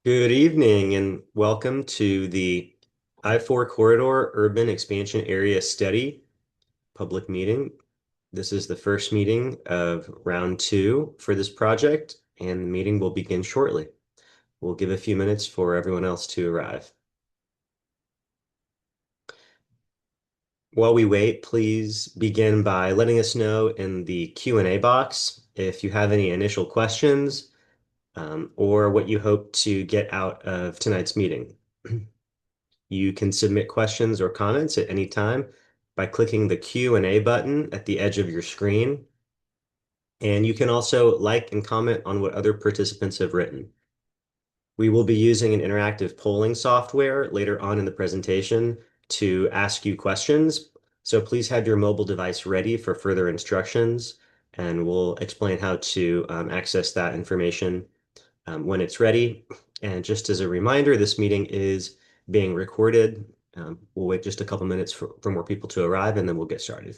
Good evening and welcome to the I-4 Corridor Urban Expansion Area Study public meeting. This is the first meeting of round two for this project, and the meeting will begin shortly. We'll give a few minutes for everyone else to arrive. While we wait, please begin by letting us know in the Q&A box if you have any initial questions or what you hope to get out of tonight's meeting. You can submit questions or comments at any time by clicking the Q&A button at the edge of your screen. And you can also like and comment on what other participants have written. We will be using an interactive polling software later on in the presentation to ask you questions. So please have your mobile device ready for further instructions, and we'll explain how to access that information when it's ready. And just as a reminder, this meeting is being recorded. We'll wait just a couple minutes for more people to arrive, and then we'll get started.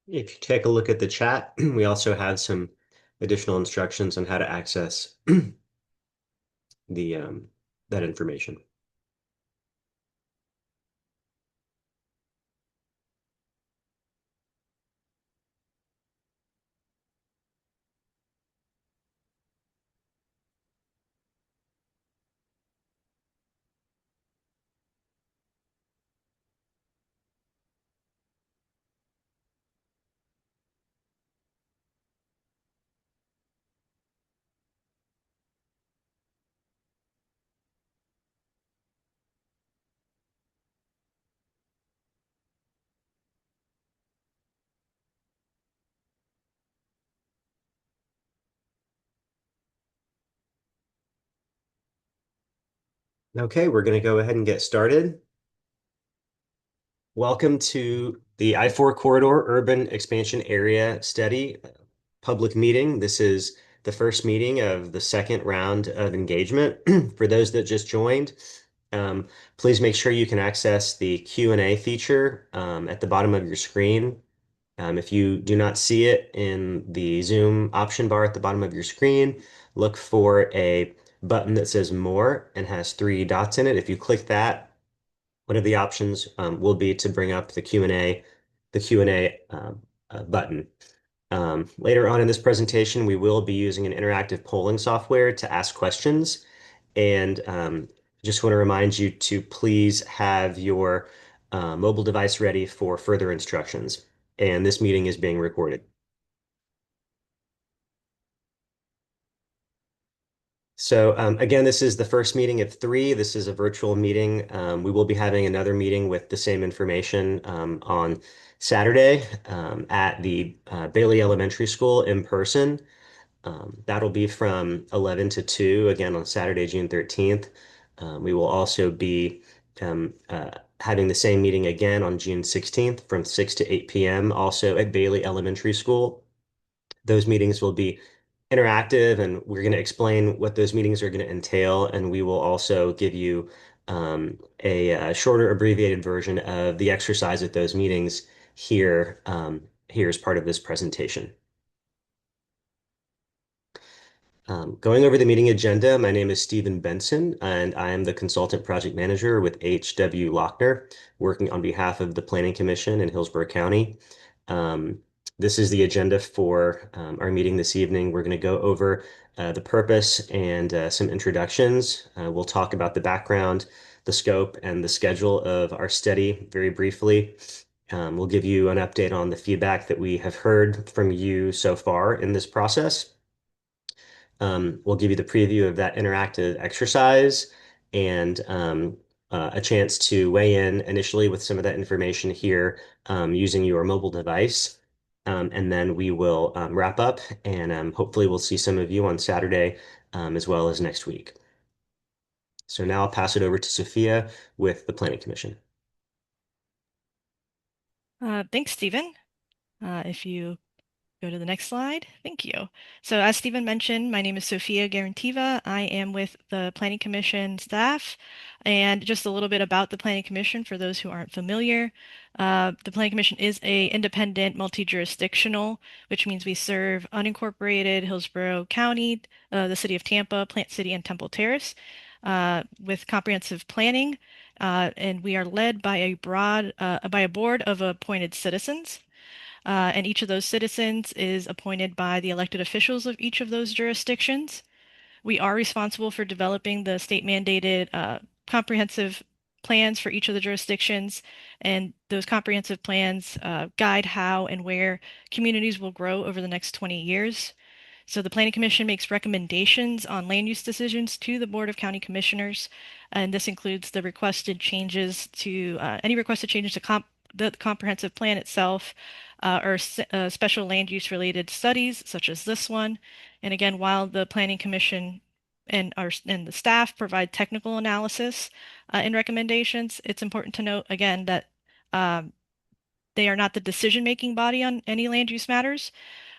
If you take a look at the chat, we also have some additional instructions on how to access the that information. Okay, we're going to go ahead and get started. Welcome to the I-4 Corridor Urban Expansion Area Study public meeting. This is the first meeting of the second round of engagement. For those that just joined, please make sure you can access the Q&A feature at the bottom of your screen. If you do not see it in the Zoom option bar at the bottom of your screen, look for a button that says More and has three dots in it. If you click that, one of the options will be to bring up the Q&A button. Later on in this presentation, we will be using an interactive polling software to ask questions. And just want to remind you to please have your mobile device ready for further instructions. And this meeting is being recorded. So again, this is the first meeting of three. This is a virtual meeting. We will be having another meeting with the same information on Saturday at the Bailey Elementary School in person. That'll be from 11 to 2, again on Saturday, June 13th. We will also be having the same meeting again on June 16th from 6 to 8 p.m., also at Bailey Elementary School. Those meetings will be interactive, and we're going to explain what those meetings are going to entail, and we will also give you a shorter abbreviated version of the exercise at those meetings here as part of this presentation. Going over the meeting agenda, my name is Stephen Benson, and I am the Consultant Project Manager with H.W. Lochner, working on behalf of the Planning Commission in Hillsborough County. Um, this is the agenda for our meeting this evening. We're going to go over the purpose and some introductions. We'll talk about the background, the scope, and the schedule of our study very briefly. We'll give you an update on the feedback that we have heard from you so far in this process. We'll give you the preview of that interactive exercise and a chance to weigh in initially with some of that information here using your mobile device. And then we will wrap up and hopefully we'll see some of you on Saturday as well as next week. So now I'll pass it over to Sophia with the Planning Commission. Thanks, Stephen. If you go to the next slide. Thank you. So as Stephen mentioned, my name is Sophia Garantiva. I am with the Planning Commission staff. And just a little bit about the Planning Commission for those who aren't familiar. The Planning Commission is a independent multi-jurisdictional, which means we serve unincorporated Hillsborough County, the city of Tampa, Plant City, and Temple Terrace, with comprehensive planning. And we are led by a board of appointed citizens. And each of those citizens is appointed by the elected officials of each of those jurisdictions. We are responsible for developing the state mandated comprehensive plans for each of the jurisdictions, and those comprehensive plans guide how and where communities will grow over the next 20 years. So the Planning Commission makes recommendations on land use decisions to the Board of County Commissioners, and this includes the requested changes to any requested changes to the comprehensive plan itself, or special land use related studies such as this one. And again, while the Planning Commission and the staff provide technical analysis and recommendations, it's important to note again that um, they are not the decision-making body on any land use matters.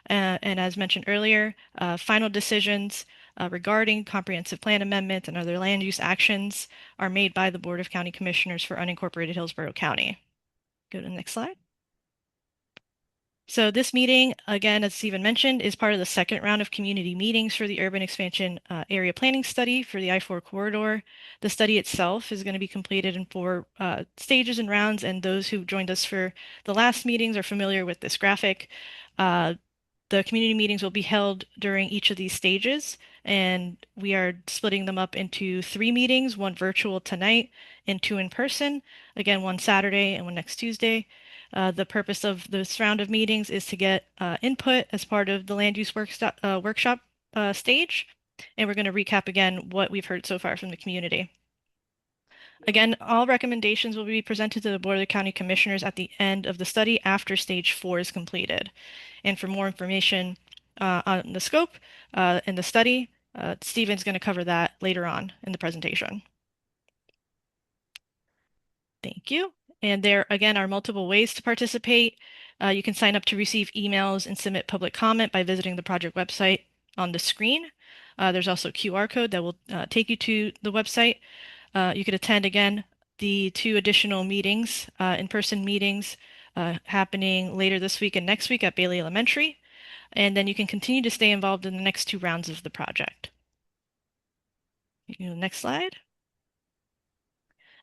And as mentioned earlier, final decisions regarding comprehensive plan amendments and other land use actions are made by the Board of County Commissioners for unincorporated Hillsborough County. Go to the next slide. So this meeting, again, as Stephen mentioned, is part of the second round of community meetings for the urban expansion area planning study for the I-4 corridor. The study itself is going to be completed in four stages and rounds, and those who joined us for the last meetings are familiar with this graphic. Uh, the community meetings will be held during each of these stages, and we are splitting them up into three meetings, one virtual tonight and two in person. Again, one Saturday and one next Tuesday. The purpose of this round of meetings is to get input as part of the land use workshop stage, and we're going to recap again what we've heard so far from the community. Again, all recommendations will be presented to the Board of the County Commissioners at the end of the study after stage 4 is completed. And for more information on the scope and the study, Stephen's going to cover that later on in the presentation. Thank you. And there, again, are multiple ways to participate. You can sign up to receive emails and submit public comment by visiting the project website on the screen. There's also a QR code that will take you to the website. You could attend again the two additional meetings, in-person meetings happening later this week and next week at Bailey Elementary. And then you can continue to stay involved in the next two rounds of the project. Next slide.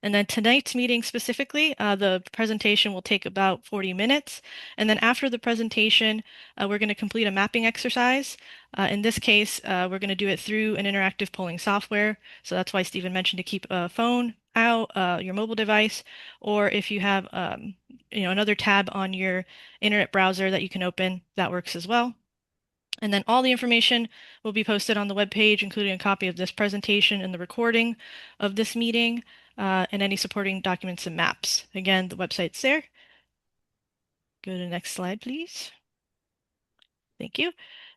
And then tonight's meeting specifically, the presentation will take about 40 minutes. And then after the presentation, we're going to complete a mapping exercise. In this case, we're going to do it through an interactive polling software. So that's why Stephen mentioned to keep a phone out, your mobile device, or if you have another tab on your internet browser that you can open, that works as well. And then all the information will be posted on the webpage, including a copy of this presentation and the recording of this meeting, and any supporting documents and maps. Again, the website's there. Go to the next slide, please. Thank you.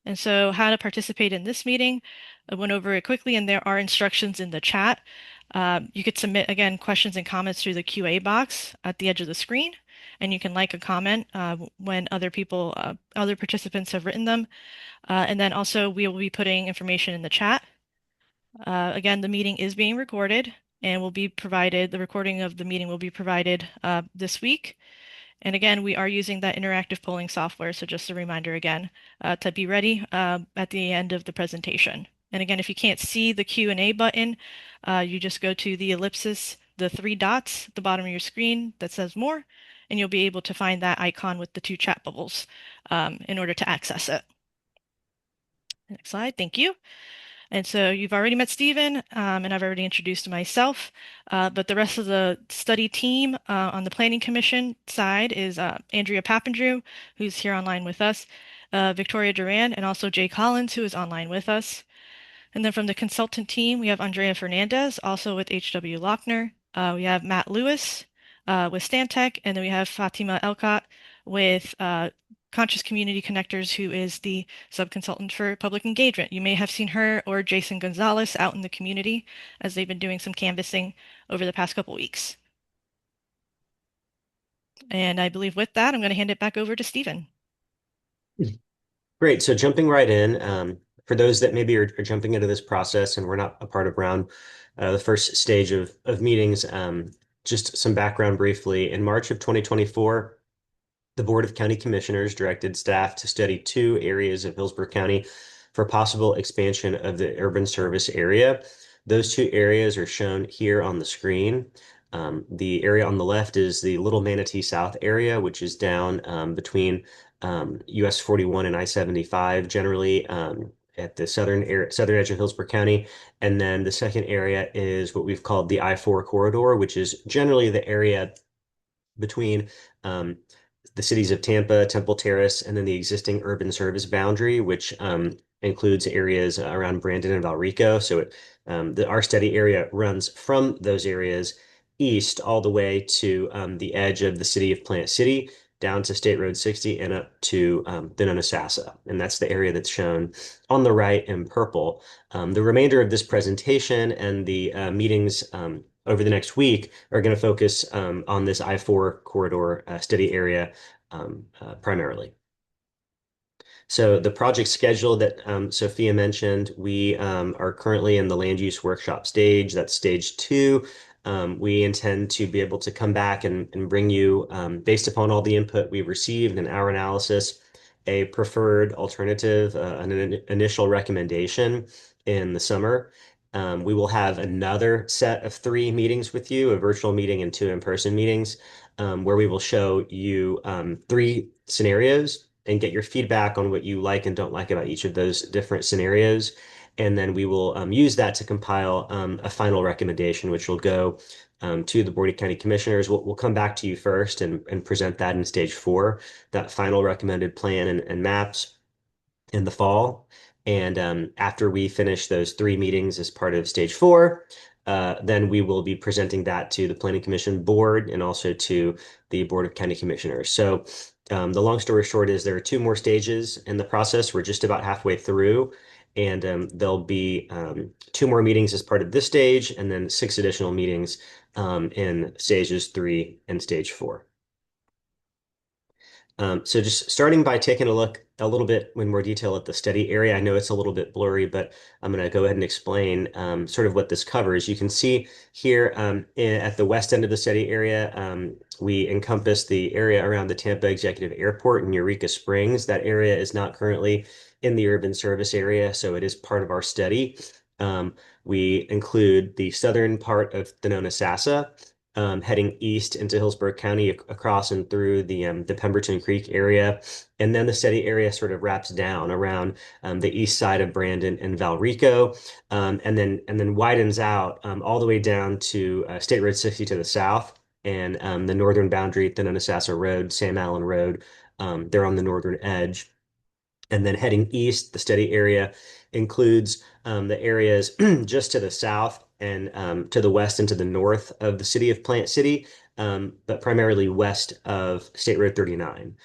And so how to participate in this meeting, I went over it quickly, and there are instructions in the chat. You could submit, again, questions and comments through the QA box at the edge of the screen, and you can like a comment when other participants have written them. And then also we will be putting information in the chat. Again, the meeting is being recorded and the recording of the meeting will be provided this week. And again, we are using that interactive polling software, so just a reminder again to be ready at the end of the presentation. And again, if you can't see the Q&A button, you just go to the ellipsis, the three dots at the bottom of your screen that says more, and you'll be able to find that icon with the two chat bubbles in order to access it. Next slide, thank you. And so you've already met Stephen, and I've already introduced myself. But the rest of the study team on the Planning Commission side is Andrea Papandreou, who's here online with us, Victoria Duran, and also Jay Collins, who is online with us. And then from the consultant team, we have Andrea Fernandez, also with H.W. Lochner. We have Matt Lewis with Stantec, and then we have Fatima Elcott with Conscious Community Connectors, who is the sub-consultant for public engagement. You may have seen her or Jason Gonzalez out in the community as they've been doing some canvassing over the past couple weeks. And I believe with that, I'm going to hand it back over to Stephen. Great. So jumping right in, for those that maybe are jumping into this process and we're not a part of round, the first stage of meetings, just some background briefly. In March of 2024, the Board of County Commissioners directed staff to study two areas of Hillsborough County for possible expansion of the urban service area. Those two areas are shown here on the screen. The area on the left is the Little Manatee South area, which is down between US 41 and I-75, generally at the southern edge of Hillsborough County. And then the second area is what we've called the I-4 corridor, which is generally the area between um, the cities of Tampa, Temple Terrace, and then the existing urban service boundary, which includes areas around Brandon and Valrico. So our study area runs from those areas east all the way to the edge of the city of Plant City, down to State Road 60 and up to the Nonasassa. And that's the area that's shown on the right in purple. The remainder of this presentation and the meetings over the next week are going to focus on this I-4 corridor study area primarily. So the project schedule that Sophia mentioned, we are currently in the land use workshop stage. That's stage two. We intend to be able to come back and bring you, based upon all the input we've received and our analysis, a preferred alternative, an initial recommendation in the summer. We will have another set of three meetings with you, a virtual meeting and two in-person meetings, where we will show you three scenarios and get your feedback on what you like and don't like about each of those different scenarios. And then we will use that to compile a final recommendation, which will go to the Board of County Commissioners. We'll come back to you first and present that in stage four, that final recommended plan and maps in the fall. And after we finish those three meetings as part of stage four, then we will be presenting that to the Planning Commission board and also to the Board of County Commissioners. So the long story short is there are two more stages in the process. We're just about halfway through, and there'll be two more meetings as part of this stage, and then six additional meetings in stages three and stage four. So just starting by taking a look a little bit in more detail at the study area. I know it's a little bit blurry, but I'm going to go ahead and explain sort of what this covers. You can see here at the west end of the study area, we encompass the area around the Tampa Executive Airport in Eureka Springs. That area is not currently in the urban service area, so it is part of our study. We include the southern part of the Nonasassa, heading east into Hillsborough County across and through the Pemberton Creek area. And then the study area sort of wraps down around the east side of Brandon and Valrico, and then widens out all the way down to State Road 60 to the south, and the northern boundary, the Nonasassa Road, Sam Allen Road. They're on the northern edge. And then heading east, the study area includes the areas just to the south and to the west and to the north of the city of Plant City, but primarily west of State Road 39.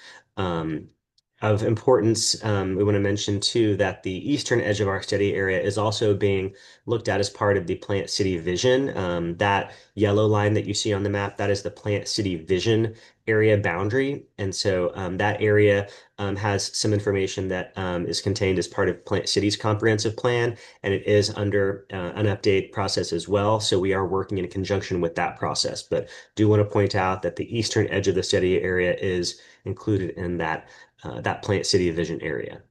Of importance, we want to mention too that the eastern edge of our study area is also being looked at as part of the Plant City Vision. That yellow line that you see on the map, that is the Plant City Vision area boundary. And so that area has some information that is contained as part of Plant City's comprehensive plan, and it is under an update process as well. So we are working in conjunction with that process, but do want to point out that the eastern edge of the study area is included in that Plant City Vision area.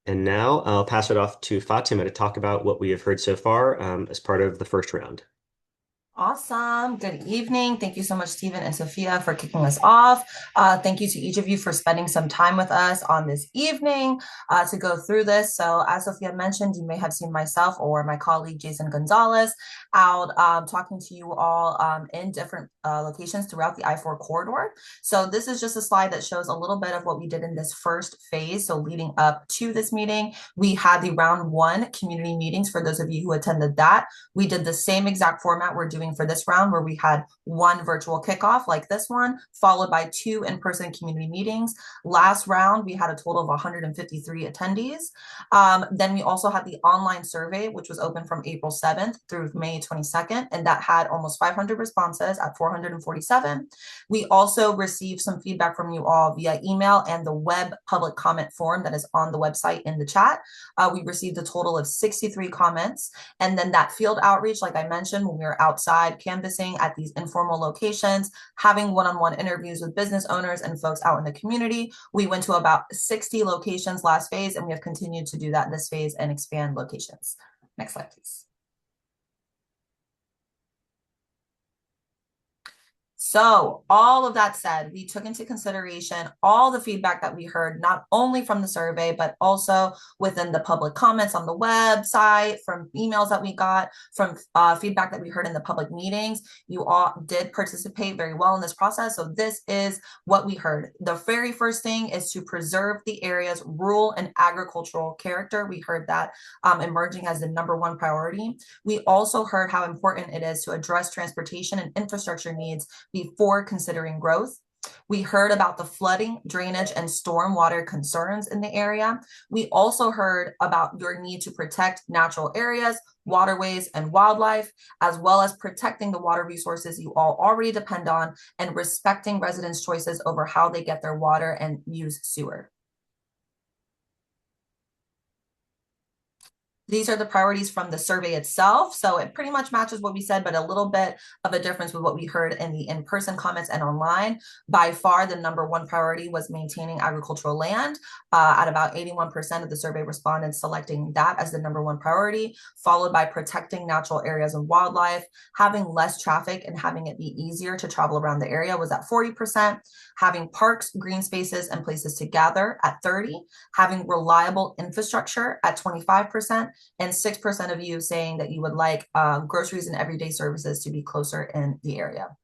And now I'll pass it off to Fatima to talk about what we have heard so far as part of the first round. Awesome. Good evening. Thank you so much, Stephen and Sophia, for kicking us off. Thank you to each of you for spending some time with us on this evening to go through this. So, as Sophia mentioned, you may have seen myself or my colleague, Jason Gonzalez, out talking to you all in different locations throughout the I-4 corridor. So, this is just a slide that shows a little bit of what we did in this first phase. So, leading up to this meeting, we had the round one community meetings for those of you who attended that. We did the same exact format we're doing for this round, where we had one virtual kickoff like this one, followed by two in-person community meetings. Last round, we had a total of 153 attendees. Then we also had the online survey, which was open from April 7th through May 22nd, and that had almost 500 responses at 447. We also received some feedback from you all via email and the web public comment form that is on the website in the chat. We received a total of 63 comments. And then that field outreach, like I mentioned, when we were outside canvassing at these informal locations, having one-on-one interviews with business owners and folks out in the community, we went to about 60 locations last phase, and we have continued to do that this phase and expand locations. Next slide, please. So all of that said, we took into consideration all the feedback that we heard, not only from the survey, but also within the public comments on the website, from emails that we got, from feedback that we heard in the public meetings. You all did participate very well in this process. So this is what we heard. The very first thing is to preserve the area's rural and agricultural character. We heard that emerging as the #1 priority. We also heard how important it is to address transportation and infrastructure needs before considering growth. We heard about the flooding, drainage, and stormwater concerns in the area. We also heard about your need to protect natural areas, waterways, and wildlife, as well as protecting the water resources you all already depend on and respecting residents' choices over how they get their water and use sewer. These are the priorities from the survey itself. So it pretty much matches what we said, but a little bit of a difference with what we heard in the in-person comments and online. By far, the #1 priority was maintaining agricultural land, at about 81% of the survey respondents selecting that as the #1 priority, followed by protecting natural areas and wildlife. Having less traffic and having it be easier to travel around the area was at 40%. Having parks, green spaces, and places to gather at 30%. Having reliable infrastructure at 25%. And 6% of you saying that you would like groceries and everyday services to be closer in the area.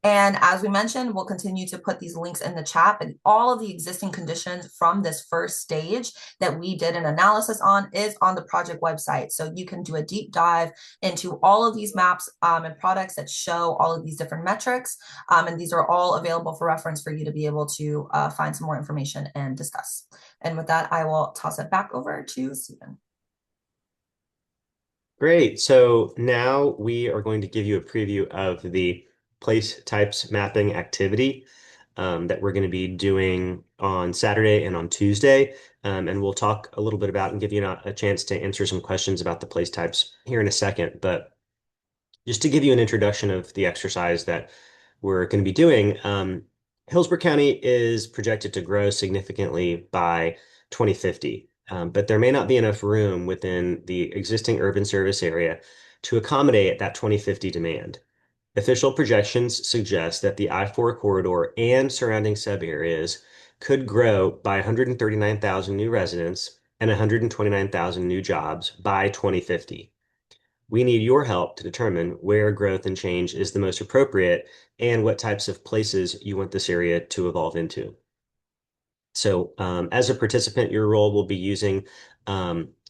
And as we mentioned, we'll continue to put these links in the chat, but all of the existing conditions from this first stage that we did an analysis on is on the project website. So you can do a deep dive into all of these maps and products that show all of these different metrics. And these are all available for reference for you to be able to find some more information and discuss. And with that, I will toss it back over to Stephen. Great. So now we are going to give you a preview of the place types mapping activity that we're going to be doing on Saturday and on Tuesday. And we'll talk a little bit about and give you a chance to answer some questions about the place types here in a second. But just to give you an introduction of the exercise that we're going to be doing, Hillsborough County is projected to grow significantly by 2050, but there may not be enough room within the existing urban service area to accommodate that 2050 demand. Official projections suggest that the I-4 corridor and surrounding subareas could grow by 139,000 new residents and 129,000 new jobs by 2050. We need your help to determine where growth and change is the most appropriate and what types of places you want this area to evolve into. So as a participant, your role will be using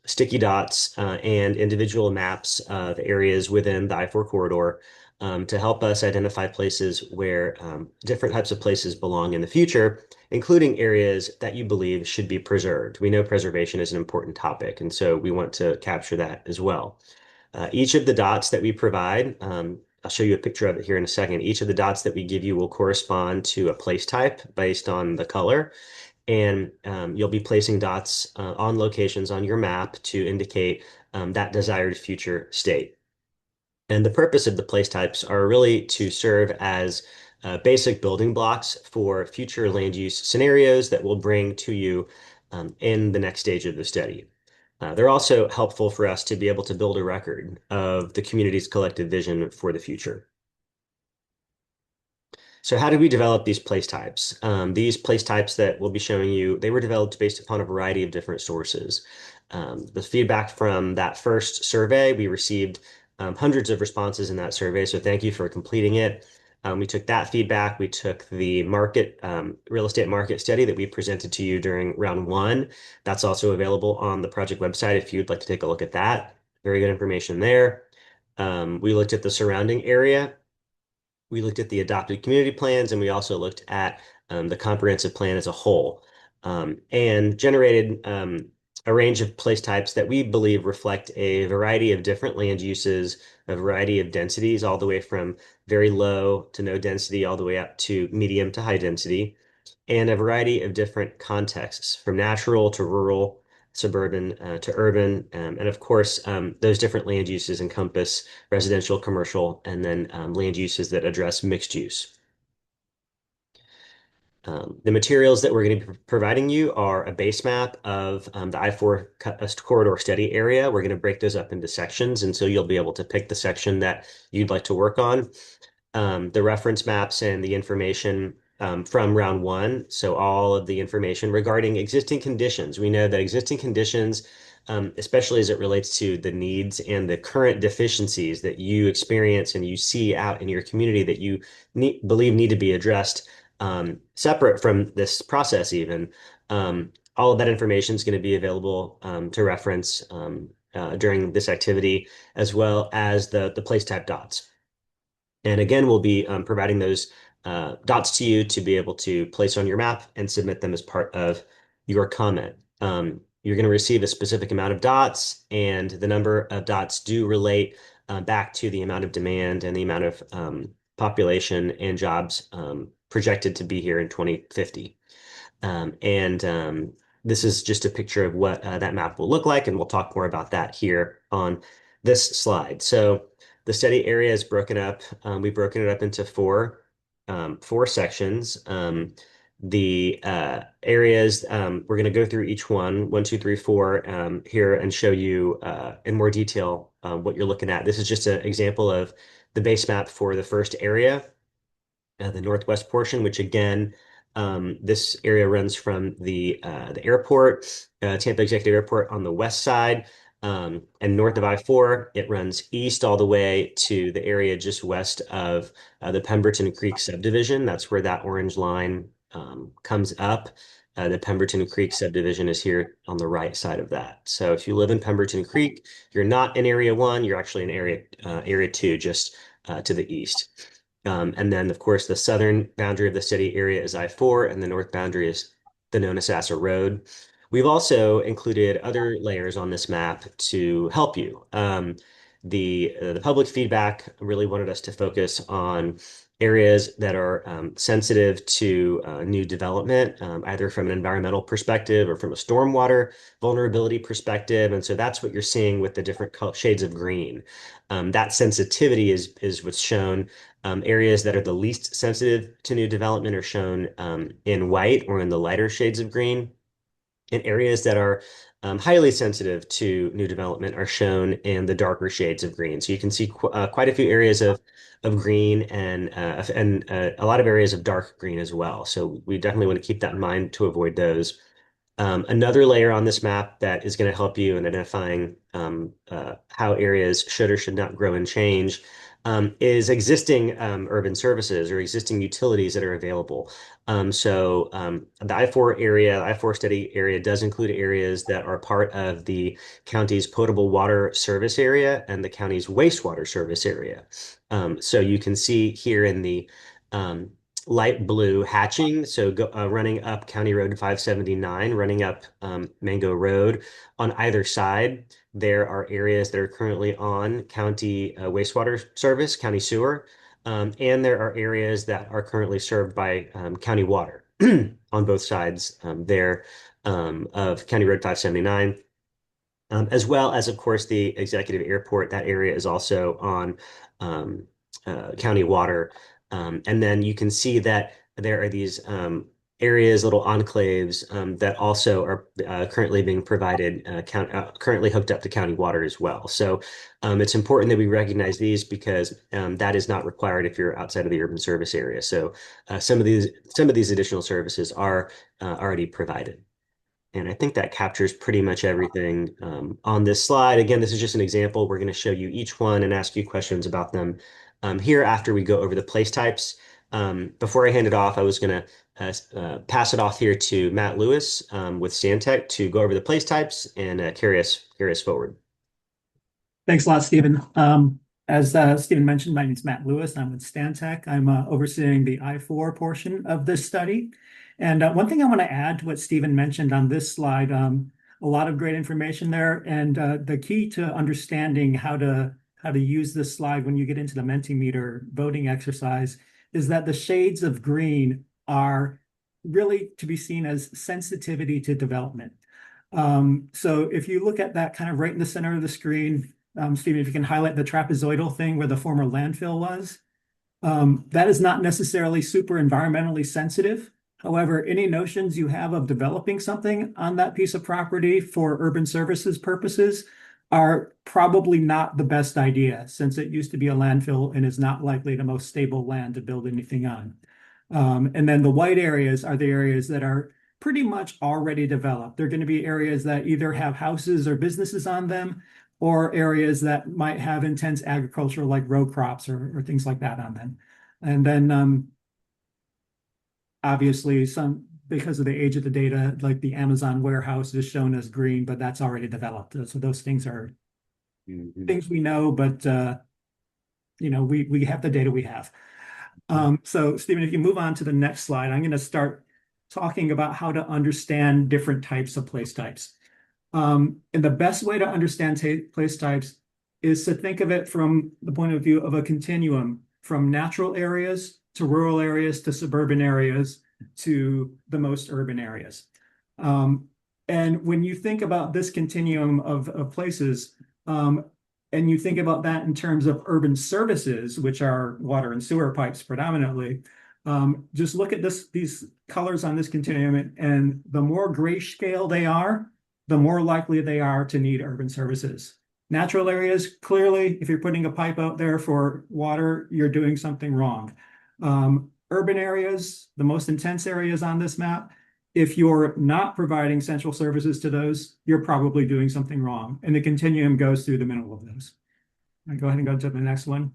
sticky dots and individual maps of areas within the I-4 corridor to help us identify places where different types of places belong in the future, including areas that you believe should be preserved. We know preservation is an important topic, and so we want to capture that as well. Each of the dots that we provide, I'll show you a picture of it here in a second. Each of the dots that we give you will correspond to a place type based on the color. And you'll be placing dots on locations on your map to indicate that desired future state. And the purpose of the place types are really to serve as basic building blocks for future land use scenarios that we'll bring to you in the next stage of the study. They're also helpful for us to be able to build a record of the community's collective vision for the future. So how did we develop these place types? These place types that we'll be showing you, they were developed based upon a variety of different sources. The feedback from that first survey, we received hundreds of responses in that survey, so thank you for completing it. We took that feedback, we took the real estate market study that we presented to you during round one. That's also available on the project website if you'd like to take a look at that. Very good information there. We looked at the surrounding area. We looked at the adopted community plans, and we also looked at the comprehensive plan as a whole, and generated a range of place types that we believe reflect a variety of different land uses, a variety of densities, all the way from very low to no density, all the way up to medium to high density, and a variety of different contexts, from natural to rural, suburban to urban. And of course, those different land uses encompass residential, commercial, and then land uses that address mixed use. The materials that we're going to be providing you are a base map of the I-4 corridor study area. We're going to break those up into sections, and so you'll be able to pick the section that you'd like to work on. The reference maps and the information from round one. So all of the information regarding existing conditions. We know that existing conditions, especially as it relates to the needs and the current deficiencies that you experience and you see out in your community that you believe need to be addressed, separate from this process even. All of that information is going to be available to reference during this activity, as well as the place type dots. And again, we'll be providing those dots to you to be able to place on your map and submit them as part of your comment. You're going to receive a specific amount of dots, and the number of dots do relate back to the amount of demand and the amount of population and jobs projected to be here in 2050. And this is just a picture of what that map will look like, and we'll talk more about that here on this slide. So the study area is broken up. We've broken it up into four sections. The areas, we're going to go through each one, two, three, four, here and show you in more detail what you're looking at. This is just an example of the base map for the first area, the northwest portion, which again, this area runs from the airport, Tampa Executive Airport on the west side, and north of I-4. It runs east all the way to the area just west of the Pemberton Creek subdivision. That's where that orange line comes up. The Pemberton Creek subdivision is here on the right side of that. So if you live in Pemberton Creek, you're not in Area 1, you're actually in Area 2, just to the east. And then, of course, the southern boundary of the city area is I-4, and the north boundary is the Nonasassa Road. We've also included other layers on this map to help you. The public feedback really wanted us to focus on areas that are sensitive to new development, either from an environmental perspective or from a stormwater vulnerability perspective. And so that's what you're seeing with the different shades of green. That sensitivity is what's shown. Areas that are the least sensitive to new development are shown in white or in the lighter shades of green. And areas that are highly sensitive to new development are shown in the darker shades of green. So you can see quite a few areas of green and a lot of areas of dark green as well. So we definitely want to keep that in mind to avoid those. Another layer on this map that is going to help you in identifying how areas should or should not grow and change is existing urban services or existing utilities that are available. The I-4 area, I-4 study area does include areas that are part of the county's potable water service area and the county's wastewater service area. So you can see here in the light blue hatching, so running up County Road 579, running up Mango Road. On either side, there are areas that are currently on county wastewater service, county sewer, and there are areas that are currently served by county water on both sides there of County Road 579. As well as, of course, the executive airport. That area is also on county water And then you can see that there are these areas, little enclaves that also are currently being provided, currently hooked up to county water as well. So it's important that we recognize these because that is not required if you're outside of the urban service area. So some of these additional services are already provided. And I think that captures pretty much everything on this slide. Again, this is just an example. We're going to show you each one and ask you questions about them here after we go over the place types. Before I hand it off, I was going to pass it off here to Matt Lewis with Stantec to go over the place types and carry us forward. Thanks a lot, Stephen. As Stephen mentioned, my name is Matt Lewis. I'm with Stantec. I'm overseeing the I-4 portion of this study. And one thing I want to add to what Stephen mentioned on this slide, a lot of great information there. And the key to understanding how to use this slide when you get into the Mentimeter voting exercise is that the shades of green are really to be seen as sensitivity to development. So if you look at that kind of right in the center of the screen, Stephen, if you can highlight the trapezoidal thing where the former landfill was, that is not necessarily super environmentally sensitive. However, any notions you have of developing something on that piece of property for urban services purposes are probably not the best idea, since it used to be a landfill and is not likely the most stable land to build anything on. And then the white areas are the areas that are pretty much already developed. They're going to be areas that either have houses or businesses on them, or areas that might have intense agriculture like row crops or things like that on them. And then obviously because of the age of the data, like the Amazon warehouse is shown as green, but that's already developed. So those things are things we know, but we have the data we have. So Stephen, if you move on to the next slide, I'm going to start talking about how to understand different types of place types. And the best way to understand place types is to think of it from the point of view of a continuum from natural areas to rural areas to suburban areas to the most urban areas. And when you think about this continuum of places, and you think about that in terms of urban services, which are water and sewer pipes predominantly, just look at these colors on this continuum, and the more grayscale they are, the more likely they are to need urban services. Natural areas, clearly, if you're putting a pipe out there for water, you're doing something wrong. Urban areas, the most intense areas on this map, if you're not providing central services to those, you're probably doing something wrong. And the continuum goes through the middle of those. I'll go ahead and go to the next one.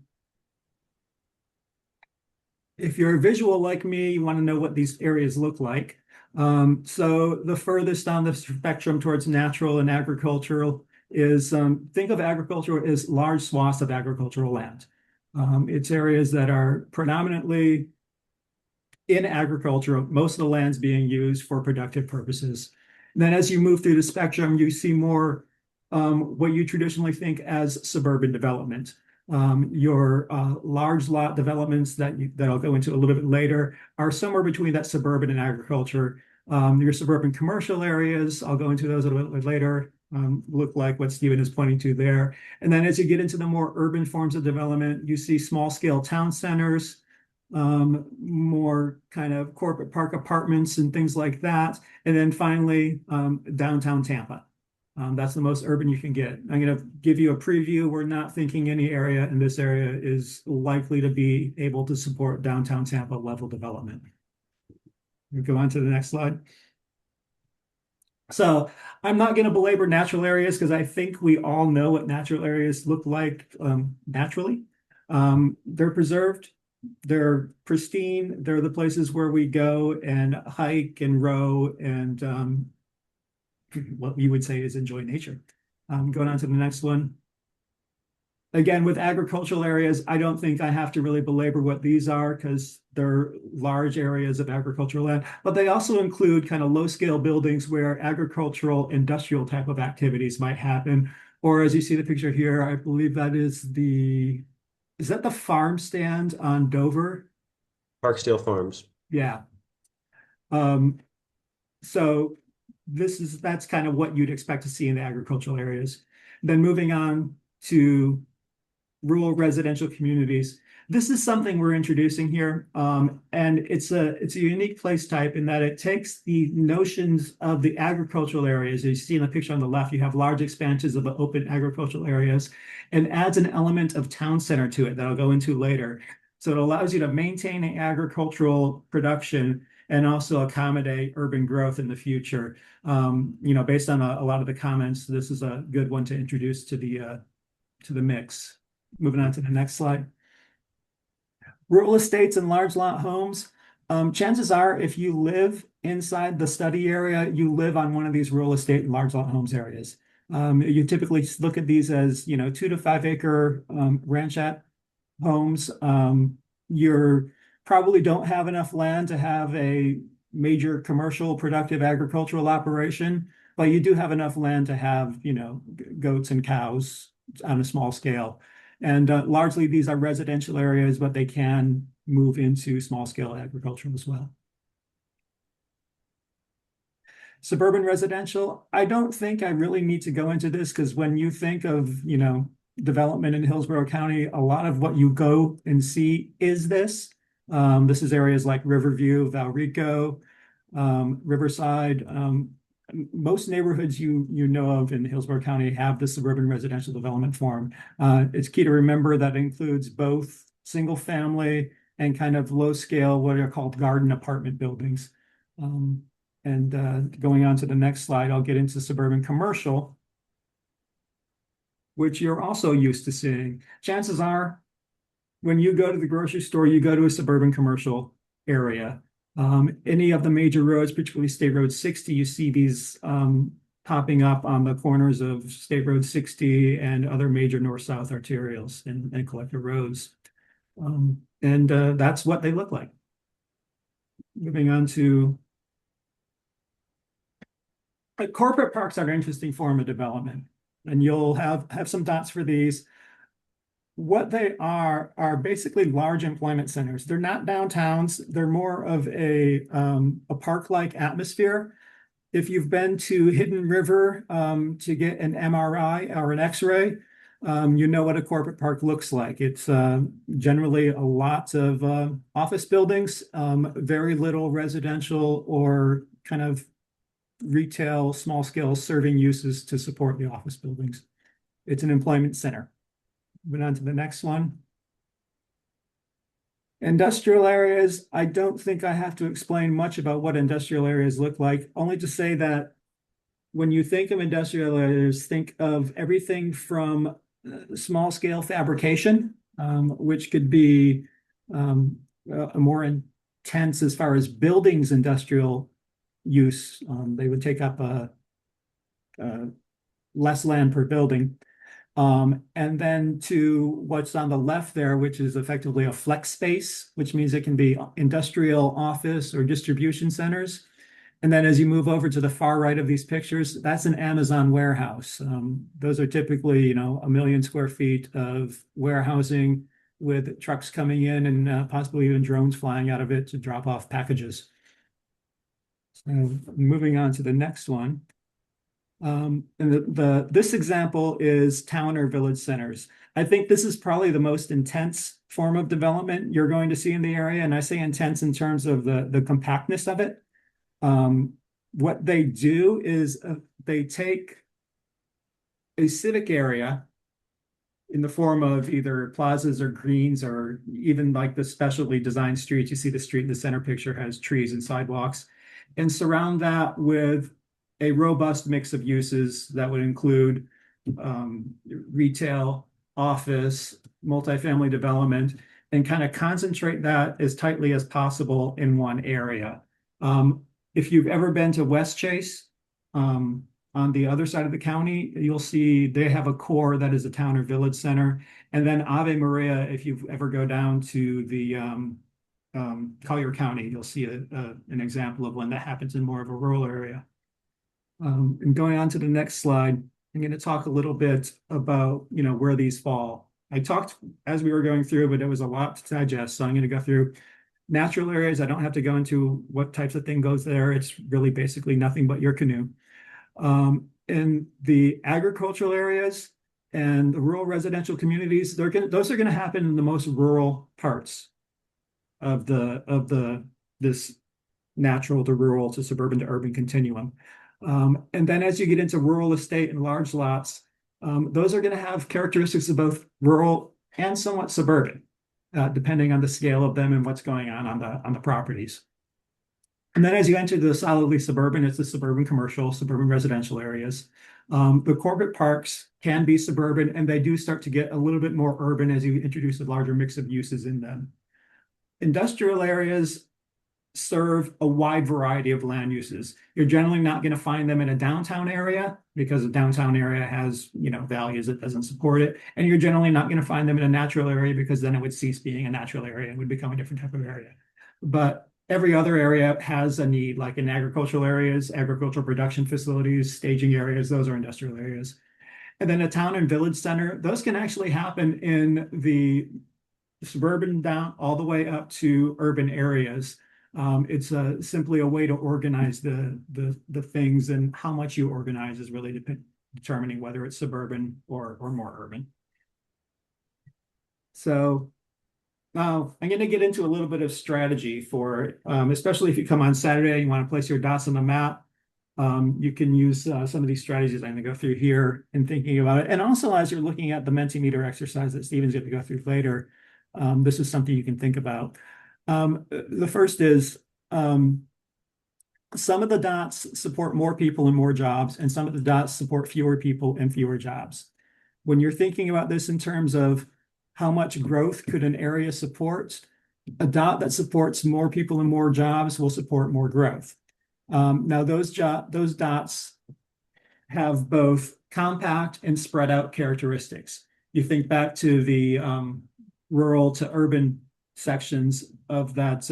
If you're a visual like me, you want to know what these areas look like. So the furthest on the spectrum towards natural and agricultural is, think of agriculture as large swaths of agricultural land. It's areas that are predominantly in agriculture, most of the land's being used for productive purposes. And then as you move through the spectrum, you see more what you traditionally think as suburban development. Your large lot developments that I'll go into a little bit later are somewhere between that suburban and agriculture. Your suburban commercial areas, I'll go into those a little bit later, look like what Stephen is pointing to there. And then as you get into the more urban forms of development, you see small scale town centers, more kind of corporate park apartments and things like that. And then finally, downtown Tampa. That's the most urban you can get. I'm going to give you a preview. We're not thinking any area in this area is likely to be able to support downtown Tampa level development. We go on to the next slide. So I'm not going to belabor natural areas because I think we all know what natural areas look like naturally. They're preserved. They're pristine. They're the places where we go and hike and row and what you would say is enjoy nature. Going on to the next one. Again, with agricultural areas, I don't think I have to really belabor what these are because they're large areas of agricultural land, but they also include kind of low scale buildings where agricultural industrial type of activities might happen. Or as you see the picture here, I believe that is is that the farm stand on Dover? Parkdale Farms. Yeah. So that's kind of what you'd expect to see in the agricultural areas. Then moving on to rural residential communities. This is something we're introducing here, and it's a unique place type in that it takes the notions of the agricultural areas. As you see in the picture on the left, you have large expanses of open agricultural areas, and adds an element of town center to it that I'll go into later. So it allows you to maintain an agricultural production and also accommodate urban growth in the future. Based on a lot of the comments, this is a good one to introduce to the mix. Moving on to the next slide. Rural estates and large lot homes. Chances are, if you live inside the study area, you live on one of these rural estate and large lot homes areas. You typically look at these as 2 to 5 acre ranchette homes. You probably don't have enough land to have a major commercial productive agricultural operation, but you do have enough land to have goats and cows on a small scale. And largely these are residential areas, but they can move into small scale agriculture as well. Suburban residential, I don't think I really need to go into this because when you think of, development in Hillsborough County, a lot of what you go and see is this. This is areas like Riverview, Valrico, Riverside. Most neighborhoods you know of in Hillsborough County have the suburban residential development form. It's key to remember that includes both single family and kind of low scale, what are called garden apartment buildings. Going on to the next slide, I'll get into suburban commercial, which you're also used to seeing. Chances are, when you go to the grocery store, you go to a suburban commercial area. Any of the major roads, particularly State Road 60, you see these popping up on the corners of State Road 60 and other major north-south arterials and collector roads. That's what they look like. Moving on to corporate parks are an interesting form of development, and you'll have some dots for these. What they are basically large employment centers. They're not downtowns. They're more of a park-like atmosphere. If you've been to Hidden River to get an MRI or an X-ray, you know what a corporate park looks like. It's generally a lot of office buildings, very little residential or kind of retail, small-scale serving uses to support the office buildings. It's an employment center. Moving on to the next one. Industrial areas, I don't think I have to explain much about what industrial areas look like, only to say that when you think of industrial areas, think of everything from small scale fabrication, which could be a more intense as far as buildings industrial use. They would take up less land per building. And then to what's on the left there, which is effectively a flex space, which means it can be industrial, office, or distribution centers. And then as you move over to the far right of these pictures, that's an Amazon warehouse. Those are typically, 1 million square feet of warehousing with trucks coming in and possibly even drones flying out of it to drop off packages. So moving on to the next one. And this example is town or village centers. I think this is probably the most intense form of development you're going to see in the area. And I say intense in terms of the compactness of it. What they do is they take a civic area in the form of either plazas or greens or even like the specially designed streets. You see the street in the center picture has trees and sidewalks, and surround that with a robust mix of uses that would include retail, office, multifamily development, and kind of concentrate that as tightly as possible in one area. If you've ever been to West Chase, on the other side of the county, you'll see they have a core that is a town or village center. And then Ave Maria, if you ever go down to the Collier County, you'll see an example of one that happens in more of a rural area. And going on to the next slide, I'm going to talk a little bit about, where these fall. I talked as we were going through, but it was a lot to digest. So I'm going to go through natural areas. I don't have to go into what types of thing goes there. It's really basically nothing but your canoe. In the agricultural areas, and the rural residential communities, those are going to happen in the most rural parts of this natural to rural to suburban to urban continuum. And then as you get into rural estate and large lots, those are going to have characteristics of both rural and somewhat suburban, depending on the scale of them and what's going on the properties. And then as you enter the solidly suburban, it's the suburban commercial, suburban residential areas. The corporate parks can be suburban, and they do start to get a little bit more urban as you introduce a larger mix of uses in them. Industrial areas serve a wide variety of land uses. You're generally not going to find them in a downtown area because a downtown area has, values that doesn't support it. And you're generally not going to find them in a natural area because then it would cease being a natural area and would become a different type of area. But every other area has a need, like in agricultural areas, agricultural production facilities, staging areas, those are industrial areas. And then a town and village center, those can actually happen in the suburban down all the way up to urban areas. It's simply a way to organize the things, and how much you organize is really determining whether it's suburban or more urban. So now I'm going to get into a little bit of strategy for, especially if you come on Saturday and you want to place your dots on the map. You can use some of these strategies I'm going to go through here in thinking about it. And also, as you're looking at the Mentimeter exercise that Stephen's going to go through later, this is something you can think about. The first is some of the dots support more people and more jobs, and some of the dots support fewer people and fewer jobs. When you're thinking about this in terms of how much growth could an area support, a dot that supports more people and more jobs will support more growth. Now, those dots have both compact and spread out characteristics. You think back to the rural to urban sections of that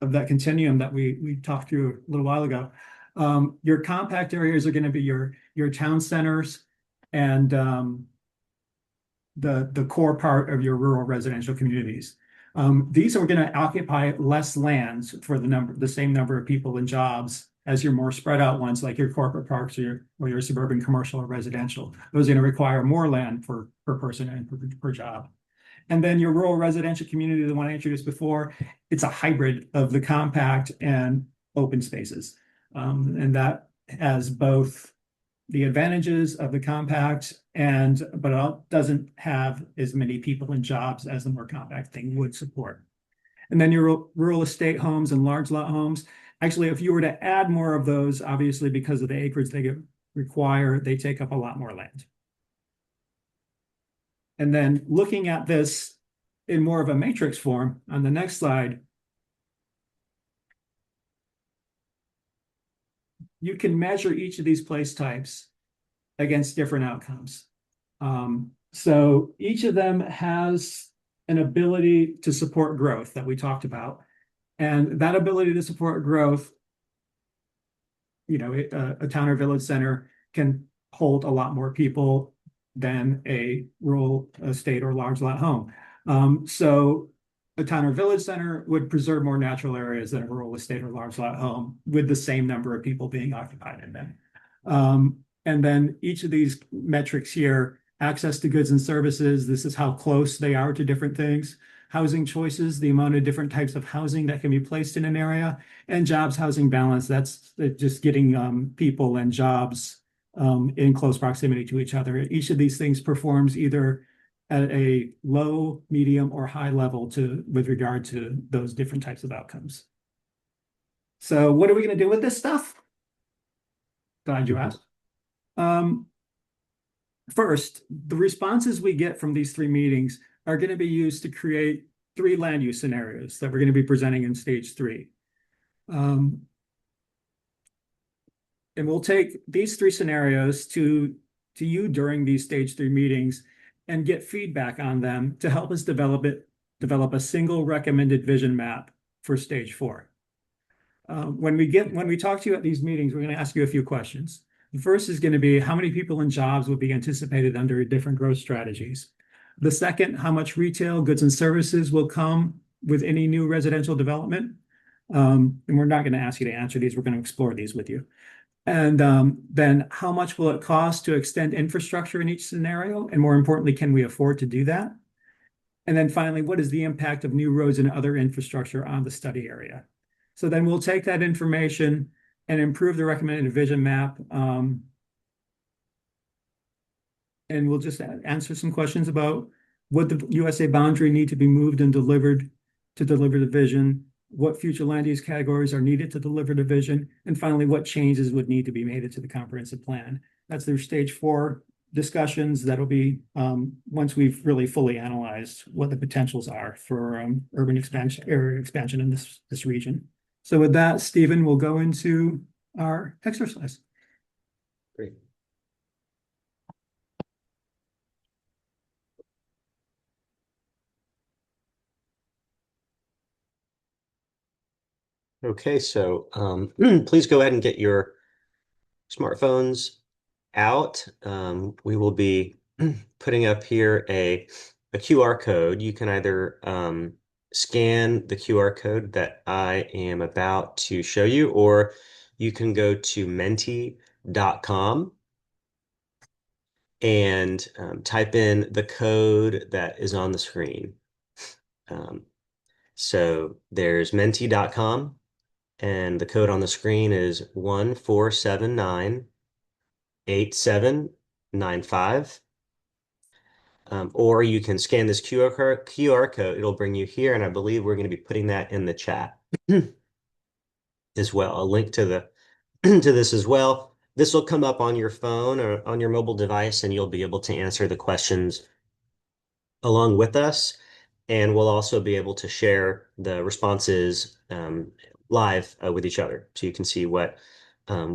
continuum that we talked through a little while ago. Your compact areas are going to be your town centers and the core part of your rural residential communities. These are going to occupy less lands for the same number of people and jobs as your more spread out ones, like your corporate parks or your suburban commercial or residential. Those are going to require more land per person and per job. And then your rural residential community, the one I introduced before, it's a hybrid of the compact and open spaces. And that has both the advantages of the compact, but it doesn't have as many people and jobs as the more compact thing would support. And then your rural estate homes and large lot homes. Actually, if you were to add more of those, obviously because of the acreage they require, they take up a lot more land. And then looking at this in more of a matrix form on the next slide, you can measure each of these place types against different outcomes. So each of them has an ability to support growth that we talked about. And that ability to support growth, a town or village center can hold a lot more people than a rural estate or large lot home. So a town or village center would preserve more natural areas than a rural estate or large lot home with the same number of people being occupied in them. And then each of these metrics here, access to goods and services, this is how close they are to different things. Housing choices, the amount of different types of housing that can be placed in an area, and jobs housing balance, that's just getting people and jobs in close proximity to each other. Each of these things performs either at a low, medium, or high level with regard to those different types of outcomes. So what are we going to do with this stuff? Glad you asked. First, the responses we get from these 3 meetings are going to be used to create 3 land use scenarios that we're going to be presenting in stage 3. And we'll take these 3 scenarios to you during these stage 3 meetings and get feedback on them to help us develop a single recommended vision map for stage 4. When we talk to you at these meetings, we're going to ask you a few questions. The first is going to be how many people and jobs would be anticipated under different growth strategies. The second, how much retail, goods and services will come with any new residential development. And we're not going to ask you to answer these. We're going to explore these with you. And then how much will it cost to extend infrastructure in each scenario? And more importantly, can we afford to do that? And then finally, what is the impact of new roads and other infrastructure on the study area? So then we'll take that information and improve the recommended vision map. And we'll just answer some questions about would the USA boundary need to be moved and delivered to deliver the vision? What future land use categories are needed to deliver the vision? And finally, what changes would need to be made to the comprehensive plan? That's their stage 4 discussions. That'll be once we've really fully analyzed what the potentials are for urban expansion, area expansion in this region. So with that, Stephen, we'll go into our exercise. Great. Okay, so please go ahead and get your smartphones out. We will be putting up here a QR code. You can either scan the QR code that I am about to show you, or you can go to menti.com and type in the code that is on the screen. Um, so there's menti.com, and the code on the screen is 14798795. Or you can scan this QR code. It'll bring you here, and I believe we're going to be putting that in the chat as well. A link to the to this as well. This will come up on your phone or on your mobile device, and you'll be able to answer the questions along with us. And we'll also be able to share the responses live with each other, so you can see what